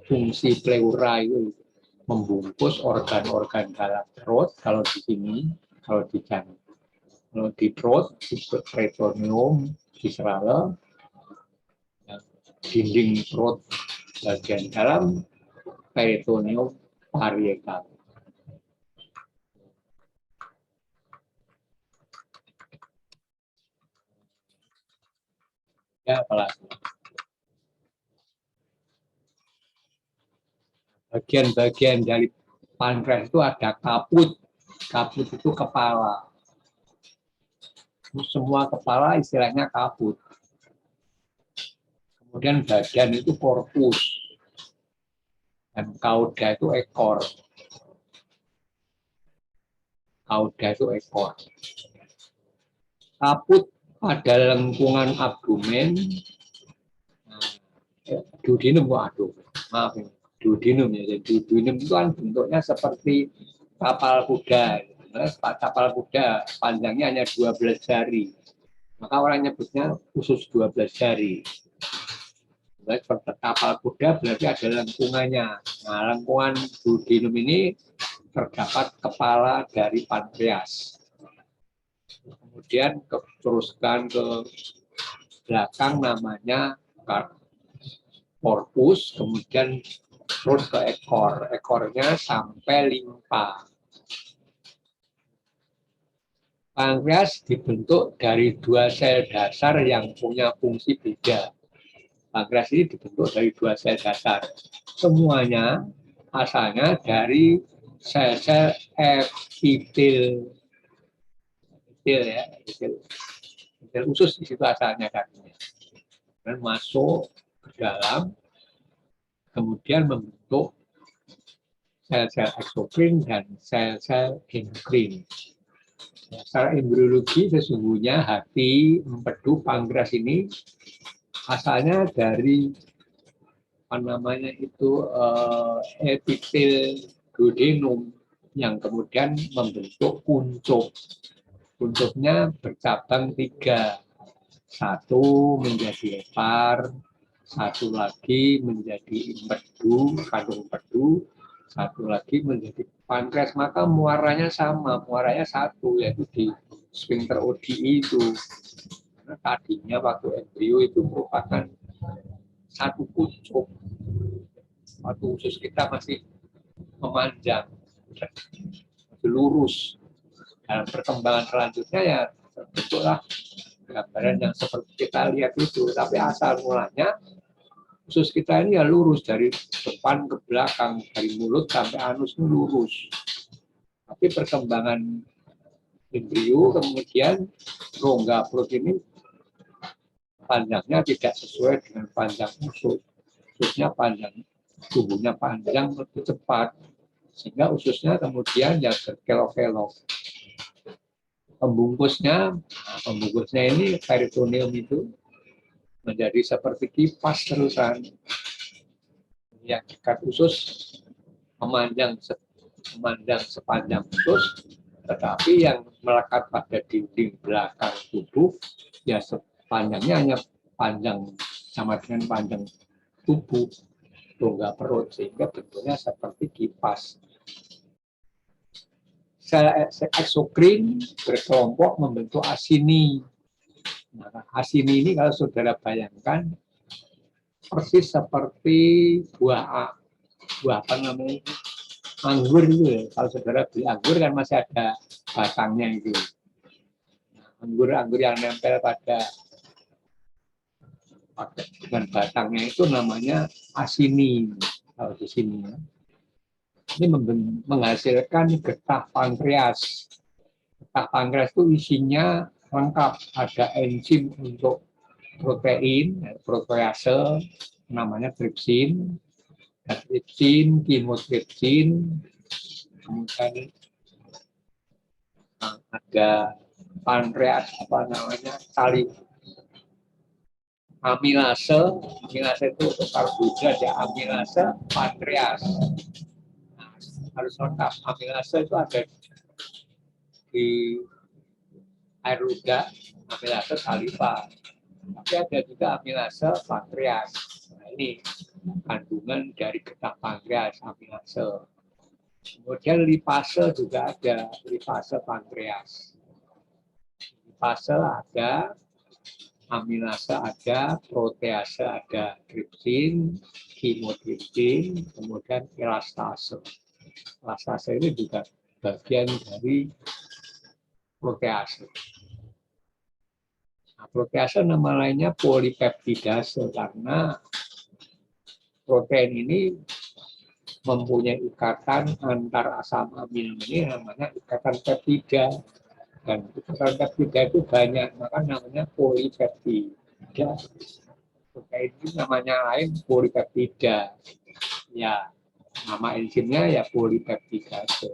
fungsi pleura itu membungkus organ-organ dalam perut. Kalau di sini, kalau di jantung, kalau di perut disebut peritoneum visceral, dinding perut bagian dalam peritoneum parietal. Ya, apalagi bagian-bagian dari pankreas itu ada kaput. Kaput itu kepala. Semua kepala istilahnya kaput. Kemudian badan itu korpus. Dan kauda itu ekor. Kauda itu ekor. Kaput pada lengkungan abdomen. Duodenum, waduh, maaf ini. Duodenum ya. Jadi duodenum itu kan bentuknya seperti tapal kuda. Tapal kuda panjangnya hanya 12 jari. Maka orang nyebutnya khusus 12 jari. Seperti tapal kuda berarti ada lengkungannya. Nah, lengkungan duodenum ini terdapat kepala dari pankreas. Kemudian teruskan ke belakang namanya korpus, kemudian terus ke ekor. Ekornya sampai limpa. Pankreas dibentuk dari 2 sel dasar yang punya fungsi beda. Pankreas ini dibentuk dari 2 sel dasar. Semuanya asalnya dari sel-sel epitel. Epitel usus di situ asalnya kan. Dan masuk ke dalam, kemudian membentuk sel-sel eksokrin dan sel-sel endokrin. Secara embriologi sesungguhnya hati, empedu, pankreas ini asalnya dari epitel duodenum yang kemudian membentuk kuncup. Kuncupnya bercabang 3. 1 menjadi lepar, 1 lagi menjadi empedu, kandung empedu, 1 lagi menjadi pankreas. Maka muaranya sama, muaranya 1, yaitu di sphincter ODI itu. Karena tadinya waktu embrio itu merupakan 1 kuncup. Waktu usus kita masih memanjang, masih lurus. Dalam perkembangan selanjutnya ya terbentuklah gambaran yang seperti kita lihat itu. Tapi asal mulanya usus kita ini ya lurus dari depan ke belakang, dari mulut sampai anus lurus. Tapi perkembangan embrio kemudian rongga perut ini panjangnya tidak sesuai dengan panjang usus. Ususnya panjang, tubuhnya panjang lebih cepat, sehingga ususnya kemudian ya berkelok-kelok. Pembungkusnya ini peritoneum itu menjadi seperti kipas terusan. Yang dekat usus memanjang sepanjang usus, tetapi yang melekat pada dinding belakang tubuh ya panjangnya hanya panjang sama dengan panjang tubuh rongga perut, sehingga bentuknya seperti kipas. Sel eksokrin berkelompok membentuk asini. Nah, asini ini kalau saudara bayangkan persis seperti buah apa namanya, anggur itu ya. Kalau saudara beli anggur kan masih ada batangnya itu. Anggur yang nempel pada dengan batangnya itu namanya asini. Kalau di sini ya. Ini menghasilkan getah pankreas. Getah pankreas itu isinya lengkap, ada enzim untuk protein, protease, namanya tripsin, chimotripsin, kemudian ada pankreas amilase itu untuk karbohidrat ya, amilase pankreas. Harus lengkap. Amilase itu ada di air ludah, amilase saliva. Tapi ada juga amilase pankreas. Nah, ini kandungan dari getah pankreas, amilase. Kemudian lipase juga ada, lipase pankreas. Lipase ada, amilase ada, protease ada, tripsin, chimotripsin, kemudian elastase. Elastase ini juga bagian dari protease. Nah, protease nama lainnya polipeptidase karena protein ini mempunyai ikatan antar asam amino ini namanya ikatan peptida, dan ikatan peptida itu banyak, maka namanya polipeptida. Protein itu namanya lain polipeptida. Ya, nama enzimnya ya polipeptidase.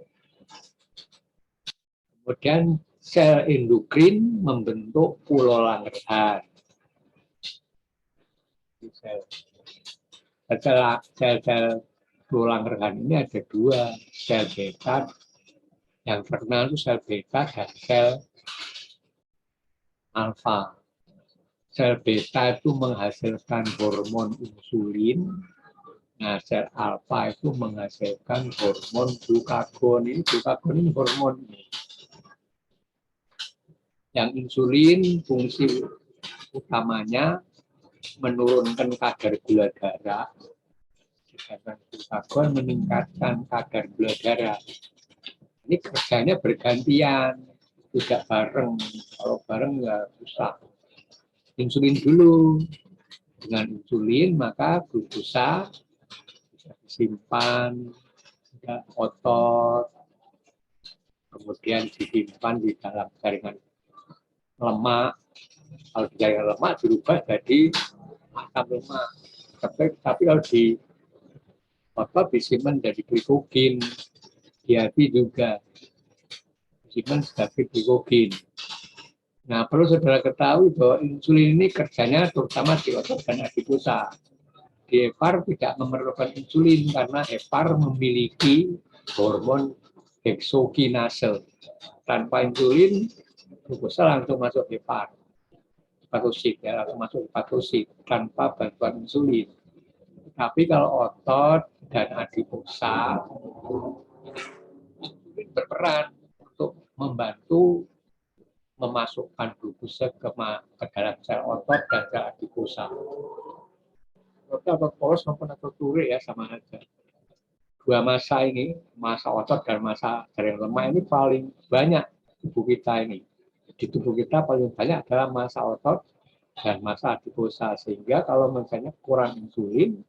Kemudian sel endokrin membentuk pulau Langerhans. Sel-sel pulau Langerhans ini ada 2, sel beta, yang terkenal itu sel beta dan sel alfa. Sel beta itu menghasilkan hormon insulin, nah sel alfa itu menghasilkan hormon glukagon. Glukagon ini hormon. Yang insulin fungsi utamanya menurunkan kadar gula darah, sedangkan glukagon meningkatkan kadar gula darah. Ini kerjanya bergantian, tidak bareng. Kalau bareng ya susah. Insulin dulu. Dengan insulin maka glukosa bisa disimpan di otot, kemudian disimpan di dalam jaringan lemak. Kalau di jaringan lemak berubah jadi asam lemak. Tapi kalau di otot disimpan jadi glikogen. Di hati juga disimpan sebagai glikogen. Nah, perlu saudara ketahui bahwa insulin ini kerjanya terutama di otot dan adiposa. Di hepar tidak memerlukan insulin karena hepar memiliki hormon heksokinase. Tanpa insulin, glukosa langsung masuk hepar. Hepatosit, ya, langsung masuk hepatosit tanpa bantuan insulin. Tapi kalau otot dan adiposa berperan untuk membantu memasukkan glukosa ke dalam sel otot dan sel adiposa. Otot atau poros maupun atau turi ya sama aja. Dua massa ini, massa otot dan massa jaringan lemak ini paling banyak tubuh kita ini. Di tubuh kita paling banyak adalah massa otot dan massa adiposa. Sehingga kalau misalnya kurang insulin,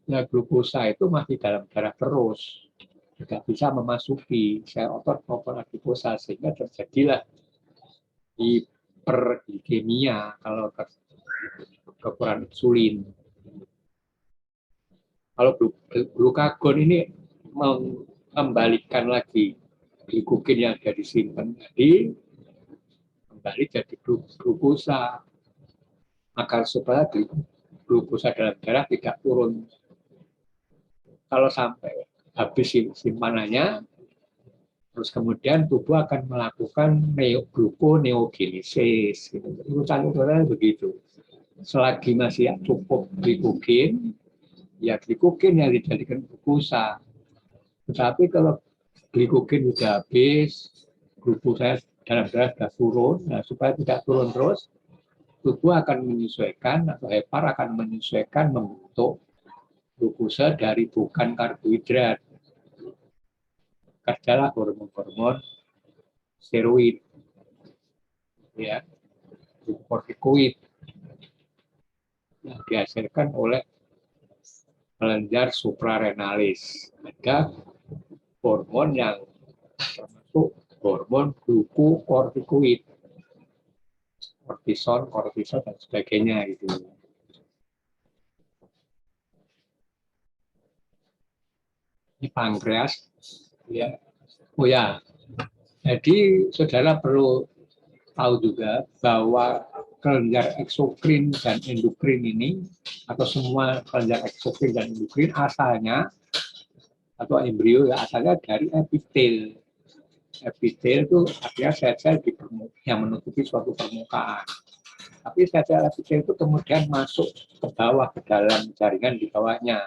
ya glukosa itu masih dalam darah terus. Tidak bisa memasuki sel otot maupun adiposa. Sehingga terjadilah hiperglikemia kalau kekurangan insulin. Kalau glukagon ini mengembalikan lagi glikogen yang ada disimpan tadi kembali jadi glukosa, agar supaya glukosa dalam darah tidak turun. Kalau sampai habis simpanannya, terus kemudian tubuh akan melakukan gluconeogenesis. Urutan-urutannya begitu. Selagi masih cukup glikogen, ya glikogen yang dijadikan glukosa. Tetapi kalau glikogen sudah habis, glukosa dalam darah sudah turun, nah supaya tidak turun terus, tubuh akan menyesuaikan atau hepar akan menyesuaikan membentuk glukosa dari bukan karbohidrat. Kerjalah hormon-hormon steroid, ya, glukokortikoid yang dihasilkan oleh kelenjar suprarenalis. Ada hormon yang termasuk hormon glukokortikoid, kortison, kortisol dan sebagainya itu. Ini pankreas, ya. Oh ya, jadi saudara perlu tahu juga bahwa kelenjar eksokrin dan endokrin ini atau semua kelenjar eksokrin dan endokrin asalnya atau embrio ya asalnya dari epitel. Epitel itu artinya sel-sel yang menutupi suatu permukaan. Tapi sel-sel epitel itu kemudian masuk ke bawah, ke dalam jaringan di bawahnya,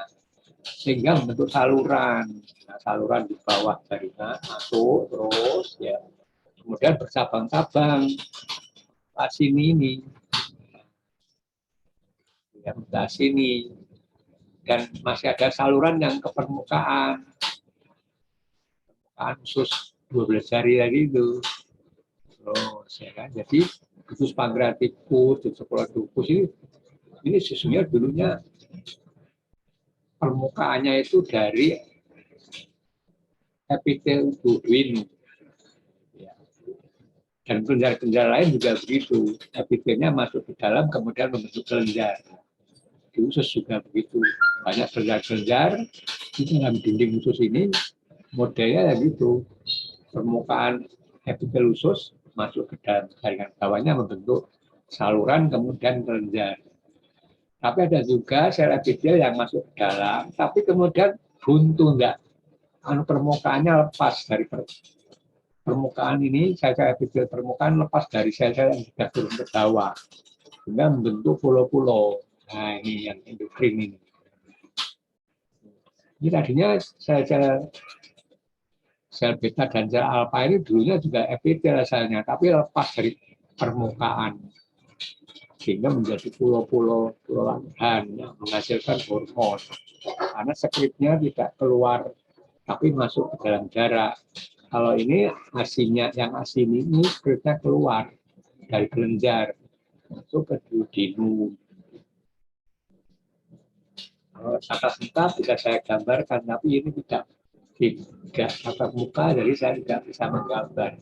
sehingga membentuk saluran. Nah, saluran di bawah jaringan masuk terus, ya, kemudian bercabang-cabang. Sini ini, yang sini, dan masih ada saluran yang ke permukaan usus 12 jari tadi itu. Terus, ya kan? Jadi usus pankreatikus, encephaloductus ini sesungguhnya dulunya permukaannya itu dari epitel duodenum. Ya. Dan kelenjar-kelenjar lain juga begitu. Epitelnya masuk ke dalam kemudian membentuk kelenjar. Di usus juga begitu. Banyak kelenjar-kelenjar di dalam dinding usus ini modelnya gitu. Permukaan epitel usus masuk ke dalam jaringan bawahnya membentuk saluran kemudian kelenjar. Tapi ada juga sel epitel yang masuk ke dalam, tapi kemudian buntu enggak. Permukaannya lepas dari permukaan ini, sel-sel epitel permukaan lepas dari sel-sel yang sudah turun ke bawah, sehingga membentuk pulau-pulau. Nah, ini yang endokrin ini. Ini tadinya sel beta dan sel alfa ini dulunya juga epitel asalnya, tapi lepas dari permukaan. sehingga menjadi pulau-pulau lalahan yang menghasilkan hormon. Karena sekretnya tidak keluar, tapi masuk ke dalam darah. Kalau ini asinnya, yang asin ini sekretnya keluar dari kelenjar, masuk ke duodenum. Kalau tatap muka bisa saya gambarkan, tapi ini tidak tatap muka, jadi saya tidak bisa menggambar.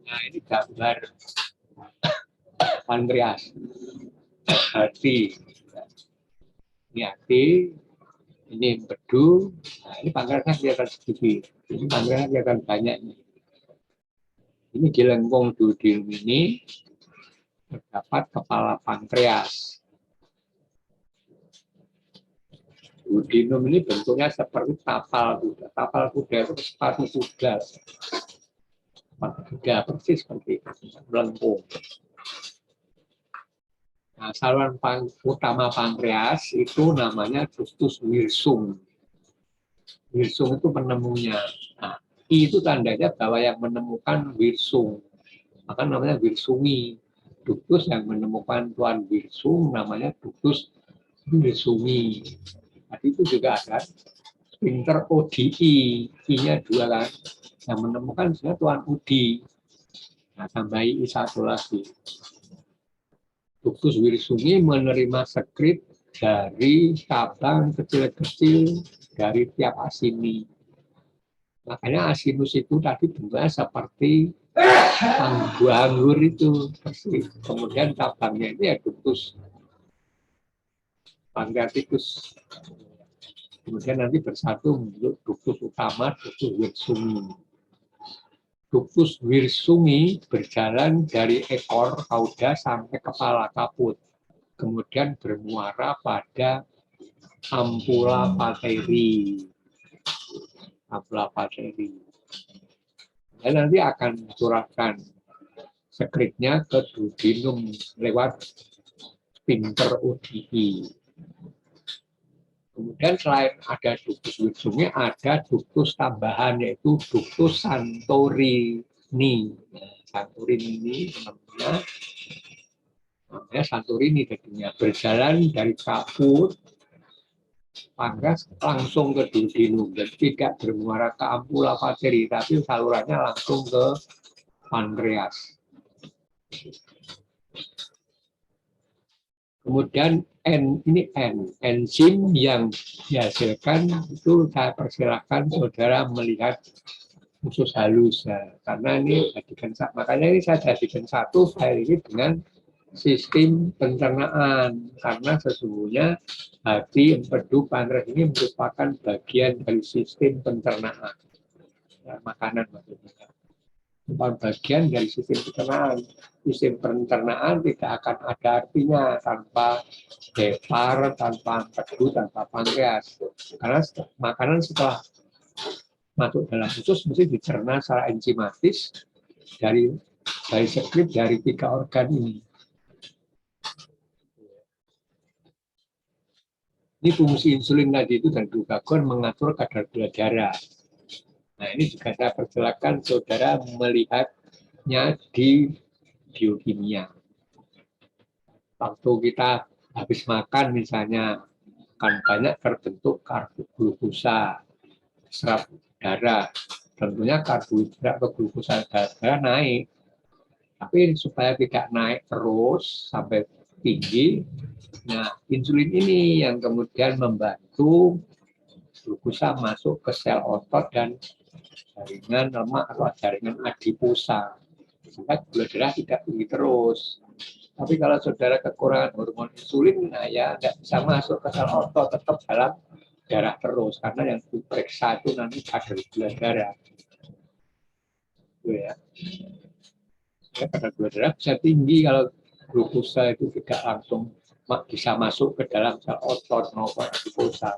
Nah, ini gambar pankreas, hati, ini hati, ini empedu. Nah, ini pankreasnya kelihatan sedikit, ini pankreasnya kelihatan banyak. Ini di lengkung duodenum ini terdapat kepala pankreas. Duodenum ini bentuknya seperti tapal kuda. Tapal kuda itu sepatu kuda. Sepatu kuda persis seperti melengkung. Nah, saluran utama pankreas itu namanya ductus wirsung. Wirsung itu penemunya. Nah, I itu tandanya bahwa yang menemukan wirsung. Maka namanya wirsungi. Ductus yang menemukan tuan wirsung namanya ductus wirsungi. Tadi itu juga ada sphincter ODI, I-nya 2 kan. Yang menemukan sebenarnya tuan Udi. Nah, tambahi I1 lagi. Ductus wirsungi menerima sekret dari cabang kecil-kecil dari tiap asini. Makanya asinus itu tadi bentuknya seperti buah anggur itu. Kemudian cabangnya ini ya ductus pancreaticus. Kemudian nanti bersatu menunjuk ductus utama, ductus wirsungi. Ductus wirsungi berjalan dari ekor cauda sampai kepala kaput. Kemudian bermuara pada ampula pateri. Ampula pateri. Dan nanti akan mencurahkan sekretnya ke duodenum lewat sphincter ODI. Kemudian selain ada ductus wirsungi, ada ductus tambahan yaitu ductus Santorini. Santorini ini namanya Santorini jadinya, berjalan dari kaput pankreas langsung ke duodenum, dan tidak bermuara ke ampula pateri, tapi salurannya langsung ke pankreas. Kemudian ini enzim yang dihasilkan itu saya persilakan saudara melihat khusus halus ya, karena ini jadikan, makanya ini saya jadikan satu file ini dengan sistem pencernaan, karena sesungguhnya hati, empedu, pankreas ini merupakan bagian dari sistem pencernaan ya, makanan maksudnya. Bagian dari sistem pencernaan. Sistem pencernaan tidak akan ada artinya tanpa hepar, tanpa empedu, tanpa pankreas. Karena makanan setelah masuk dalam usus mesti dicerna secara enzimatis dari sekret dari 3 organ ini. Ini fungsi insulin tadi itu dan glukagon mengatur kadar gula darah. Nah, ini juga saya persilakan saudara melihatnya di biokimia. Waktu kita habis makan misalnya, kan banyak terbentuk karboglukosa, serat darah. Tentunya karbohidrat atau glukosa darah naik. Tapi supaya tidak naik terus sampai tinggi, nah insulin ini yang kemudian membantu glukosa masuk ke sel otot dan jaringan lemak atau jaringan adiposa, sehingga gula darah tidak tinggi terus. Tapi kalau saudara kekurangan hormon insulin, nah ya tidak bisa masuk ke sel otot, tetap dalam darah terus, karena yang diperiksa itu nanti kadar gula darah. Itu ya. Kadar gula darah bisa tinggi kalau glukosa itu tidak langsung bisa masuk ke dalam sel otot maupun adiposa.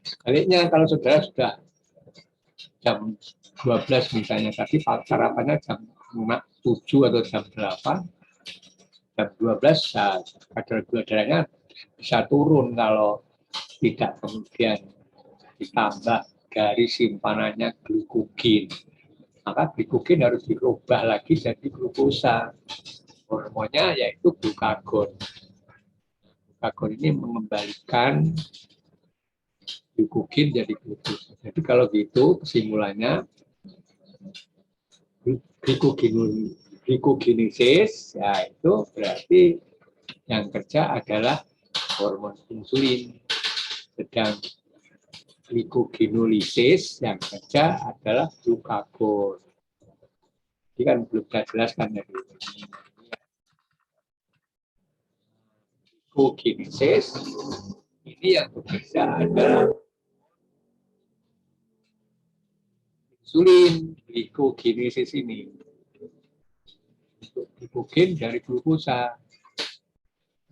Sebaliknya kalau saudara sudah jam 12 misalnya, tadi sarapannya jam 7 atau jam 8, jam 12 nah, kadar gula darahnya bisa turun kalau tidak kemudian ditambah dari simpanannya glukogen. maka glikogen harus dirubah lagi jadi glukosa. Hormonnya yaitu glukagon. Glukagon ini mengembalikan glikogen jadi glukosa. Jadi kalau gitu kesimpulannya glikogenisis, ya itu berarti yang kerja adalah hormon insulin. Sedang glikogenolisis yang kerja adalah glukagon. Ini kan belum saya jelaskan tadi. Glikogenolisis ini yang bekerja adalah insulin. Glikogenolisis ini glikogen dari glukosa.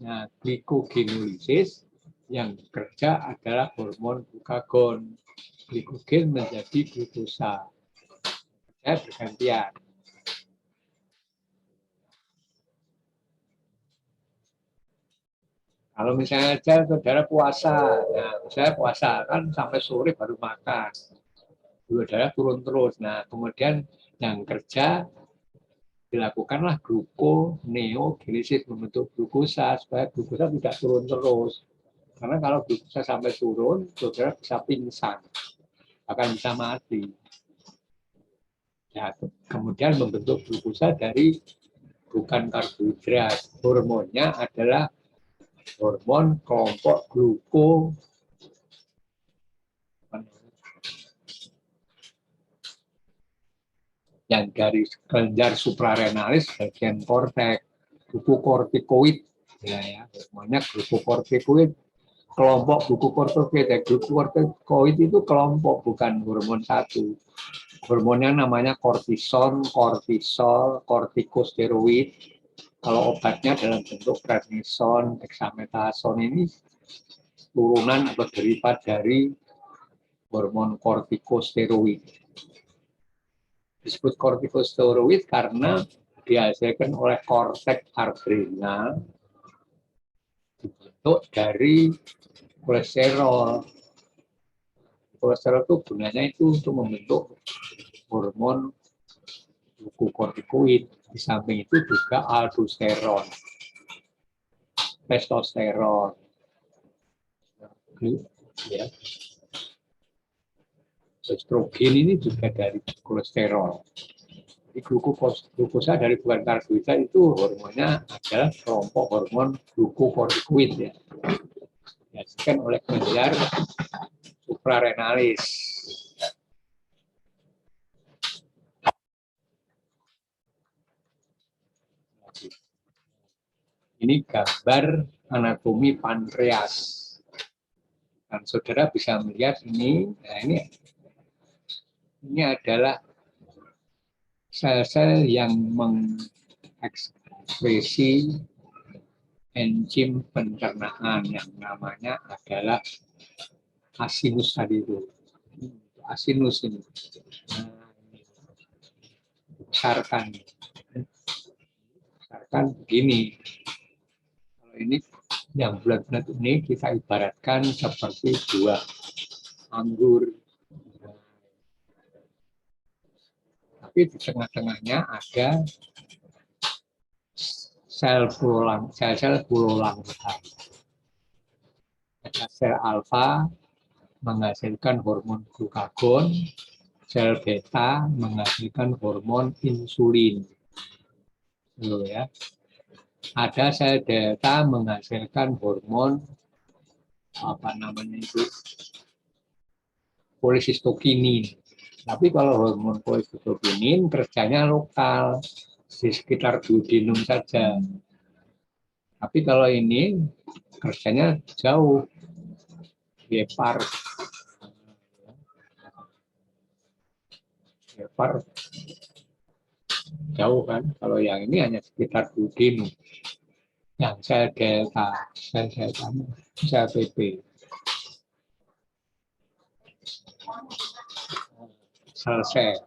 Nah, glikogenolisis yang bekerja adalah hormon glukagon. Glikogen menjadi glukosa. Saya bergantian. Kalau misalnya aja saudara puasa, nah saya puasa kan sampai sore baru makan, gula darah turun terus. Nah kemudian yang kerja dilakukanlah gluconeogenesis membentuk glukosa supaya glukosa tidak turun terus. Karena kalau glukosa sampai turun, saudara bisa pingsan, bahkan bisa mati. Ya, kemudian membentuk glukosa dari bukan karbohidrat, hormonnya adalah hormon kelompok gluko yang dari kelenjar suprarenalis bagian korteks, glukokortikoid, ya, hormonnya glukokortikoid, kelompok glukokortikoid. Ya, glukokortikoid itu kelompok, bukan hormon satu. Hormonnya namanya kortison, kortisol, kortikosteroid. Kalau obatnya dalam bentuk prednison, dexamethasone ini turunan atau derivat dari hormon kortikosteroid. Disebut kortikosteroid karena dihasilkan oleh korteks adrenal dibentuk dari kolesterol. Kolesterol itu gunanya itu untuk membentuk hormon glukokortikoid. Di samping itu juga aldosteron, testosteron, ya. Estrogen ini juga dari kolesterol. Jadi glukosa dari bukan karbohidrat itu hormonnya adalah kelompok hormon glukokortikoid, ya. Dihasilkan oleh kelenjar suprarenalis. Ini gambar anatomi pankreas. Dan saudara bisa melihat ini, nah ini adalah sel-sel yang mengekspresi enzim pencernaan yang namanya adalah asinus tadi itu. Asinus ini. Besarkan begini. Kalau ini yang bulat-bulat ini kita ibaratkan seperti buah anggur. Tapi di tengah-tengahnya ada sel berulang, sel-sel berulang. Ada sel alfa menghasilkan hormon glukagon, sel beta menghasilkan hormon insulin. Ya. Ada sel delta menghasilkan hormon polisistokinin. Tapi kalau hormon polisistokinin kerjanya lokal di sekitar duodenum saja. Tapi kalau ini kerjanya jauh, hepar jauh kan. Kalau yang ini hanya sekitar duodenum. Yang sel delta, sel PP. Selesai.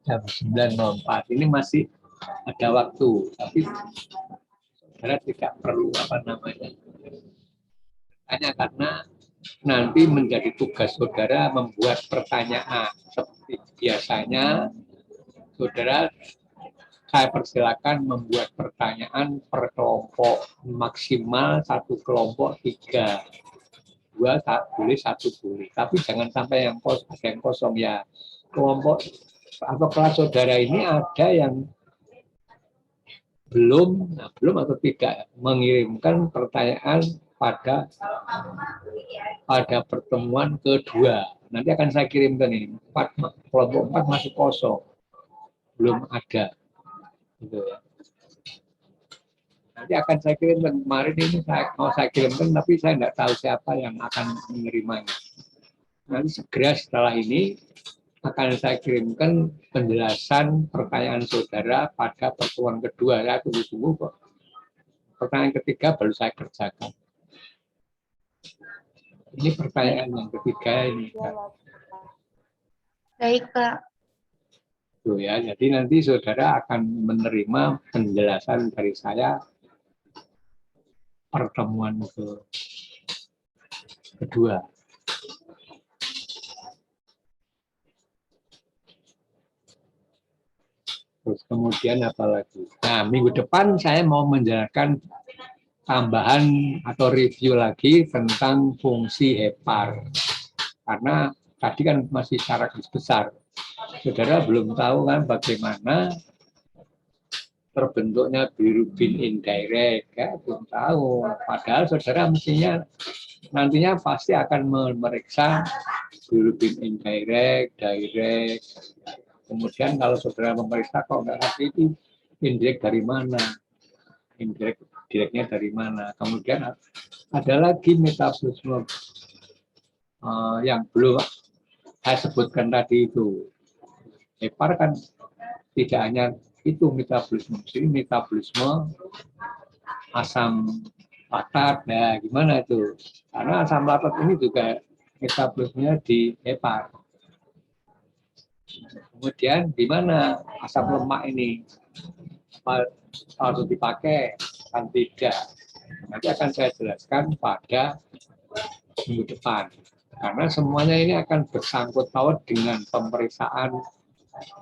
Jam 9.04. Ini masih ada waktu, tapi saudara tidak perlu tanya, karena nanti menjadi tugas saudara membuat pertanyaan seperti biasanya saudara saya persilakan membuat pertanyaan per kelompok, maksimal satu kelompok 3. 2 boleh, 1 boleh. Tapi jangan sampai yang kosong ya. Kelompok atau kelas saudara ini ada yang belum atau tidak mengirimkan pertanyaan pada pertemuan kedua. Nanti akan saya kirimkan ini. Kelompok 4 masih kosong. Belum ada. Gitu ya. Nanti akan saya kirimkan. Kemarin ini saya kirimkan, tapi saya tidak tahu siapa yang akan menerimanya. Nanti segera setelah ini akan saya kirimkan penjelasan pertanyaan saudara pada pertemuan kedua. Ya, tunggu kok. Pertanyaan ketiga baru saya kerjakan. Ini pertanyaan yang ketiga ini. Baik, Pak. Tuh ya, jadi nanti saudara akan menerima penjelasan dari saya pertemuan kedua. Terus kemudian apa lagi? Nah, minggu depan saya mau menjalankan tambahan atau review lagi tentang fungsi hepar. Karena tadi kan masih secara garis besar. Saudara belum tahu kan bagaimana terbentuknya bilirubin indirect, ya, belum tahu. Padahal saudara mestinya nantinya pasti akan memeriksa bilirubin indirect, direct. Kemudian kalau saudara memeriksa kok nggak ngerti itu indirect dari mana, directnya dari mana. Kemudian ada lagi metabolisme yang belum saya sebutkan tadi itu. Hepar kan tidak hanya itu metabolisme, jadi metabolisme asam laktat. Nah, gimana itu? Karena asam laktat ini juga metabolismenya di hepar. Kemudian di mana asam lemak ini? Harus dipakai kan tidak. Nanti akan saya jelaskan pada minggu depan. Karena semuanya ini akan bersangkut paut dengan pemeriksaan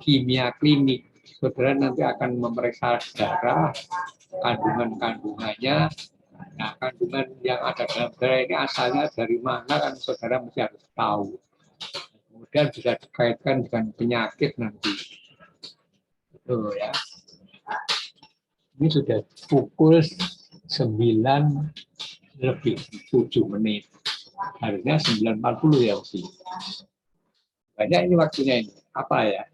kimia klinik. Saudara nanti akan memeriksa darah, kandungannya. Nah, kandungan yang ada dalam darah ini asalnya dari mana kan saudara mesti harus tahu. Kemudian bisa dikaitkan dengan penyakit nanti. Itu ya. Ini sudah pukul 9 lebih 7 menit. Harusnya 9.40 ya sih. Banyak ini waktunya ini. Apa ya?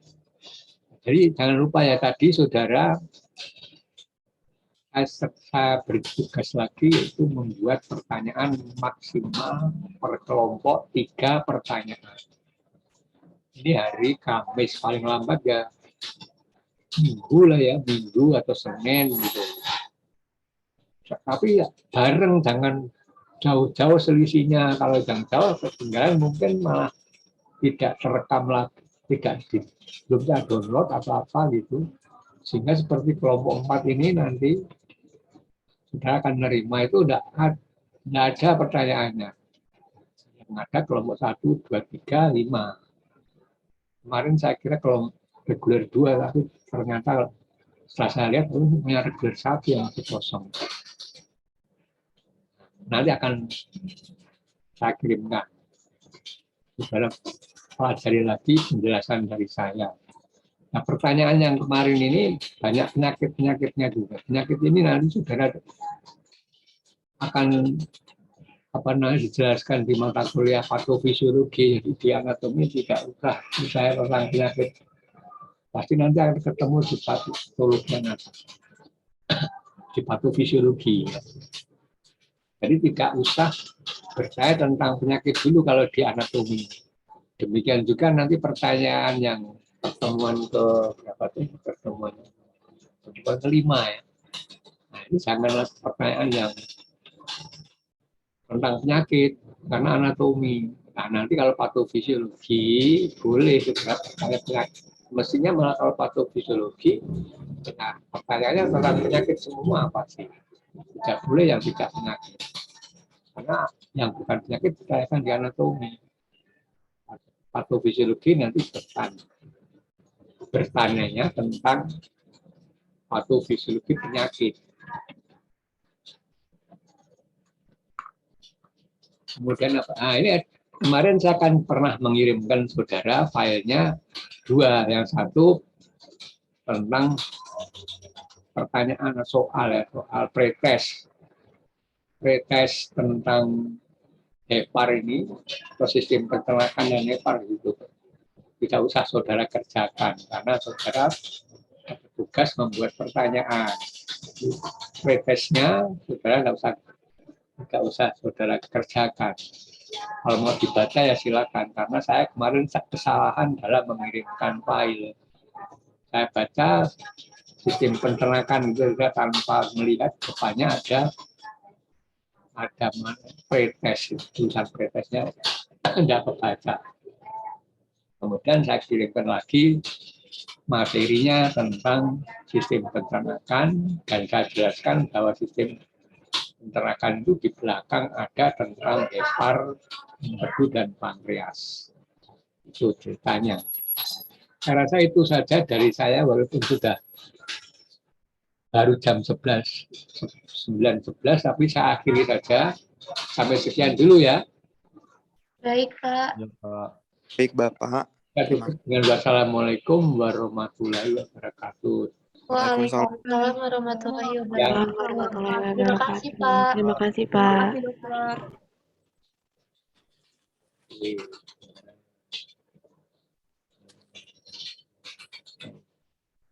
Jadi jangan lupa ya tadi saudara saya bertugas lagi yaitu membuat pertanyaan maksimal per kelompok 3 pertanyaan. Ini hari Kamis paling lambat ya Minggu lah ya, Minggu atau Senin gitu. Tapi ya bareng, jangan jauh-jauh selisihnya. Kalau jauh-jauh ketinggalan mungkin malah tidak terekam lagi, belum bisa download atau apa gitu. Sehingga seperti kelompok 4 ini nanti sudah akan menerima itu tidak ada pertanyaannya. Yang ada kelompok 1, 2, 3, 5. Kemarin saya kira kelompok reguler 2, tapi ternyata setelah saya lihat punya reguler 1 yang masih kosong. Nanti akan saya kirimkan. Saudara pelajari lagi penjelasan dari saya. Nah, pertanyaan yang kemarin ini banyak penyakit-penyakitnya juga. Penyakit ini nanti saudara akan dijelaskan di mata kuliah patofisiologi, jadi di anatomi tidak usah saya tentang penyakit. Pasti nanti akan ketemu di patologi di patofisiologi. Jadi tidak usah percaya tentang penyakit dulu kalau di anatomi. Demikian juga nanti pertanyaan yang pertemuan pertemuan kelima ya. Nah, ini janganlah pertanyaan yang tentang penyakit karena anatomi. Nah, nanti kalau patofisiologi boleh juga pertanyaan penyakit. Mestinya malah kalau patofisiologi, nah, pertanyaannya tentang penyakit semua pasti. Tidak boleh yang tidak penyakit. Karena yang bukan penyakit ditanyakan di anatomi. Patofisiologi nanti bertanya. bertanya tentang patofisiologi penyakit. Kemudian apa? Nah, ini kemarin saya kan pernah mengirimkan saudara filenya dua. Yang satu tentang pertanyaan soal pretest tentang HEPAR ini, atau sistem peternakan dan HEPAR gitu. Tidak usah saudara kerjakan karena saudara tugas membuat pertanyaan. Pretestnya saudara nggak usah saudara kerjakan. Kalau mau dibaca ya silakan, karena saya kemarin kesalahan dalam mengirimkan file. Saya baca sistem peternakan itu juga tanpa melihat depannya ada pretest, tulisan pretestnya tidak kebaca. Kemudian saya kirimkan lagi materinya tentang sistem peternakan dan saya jelaskan bahwa sistem peternakan itu di belakang ada tentang HEPAR, empedu dan pankreas. Itu ceritanya. Saya rasa itu saja dari saya, walaupun sudah baru jam 9.11, tapi saya akhiri saja. Sampai sekian dulu ya. Baik, Pak. Ya, Pak. Baik, Bapak. Kita tutup dengan wassalamualaikum warahmatullahi wabarakatuh. Waalaikumsalam warahmatullahi wabarakatuh. Warahmatullahi Terima kasih, wabarakatuh. Pak. Terima kasih, Terima Pak. kasih, Dokter. Iya.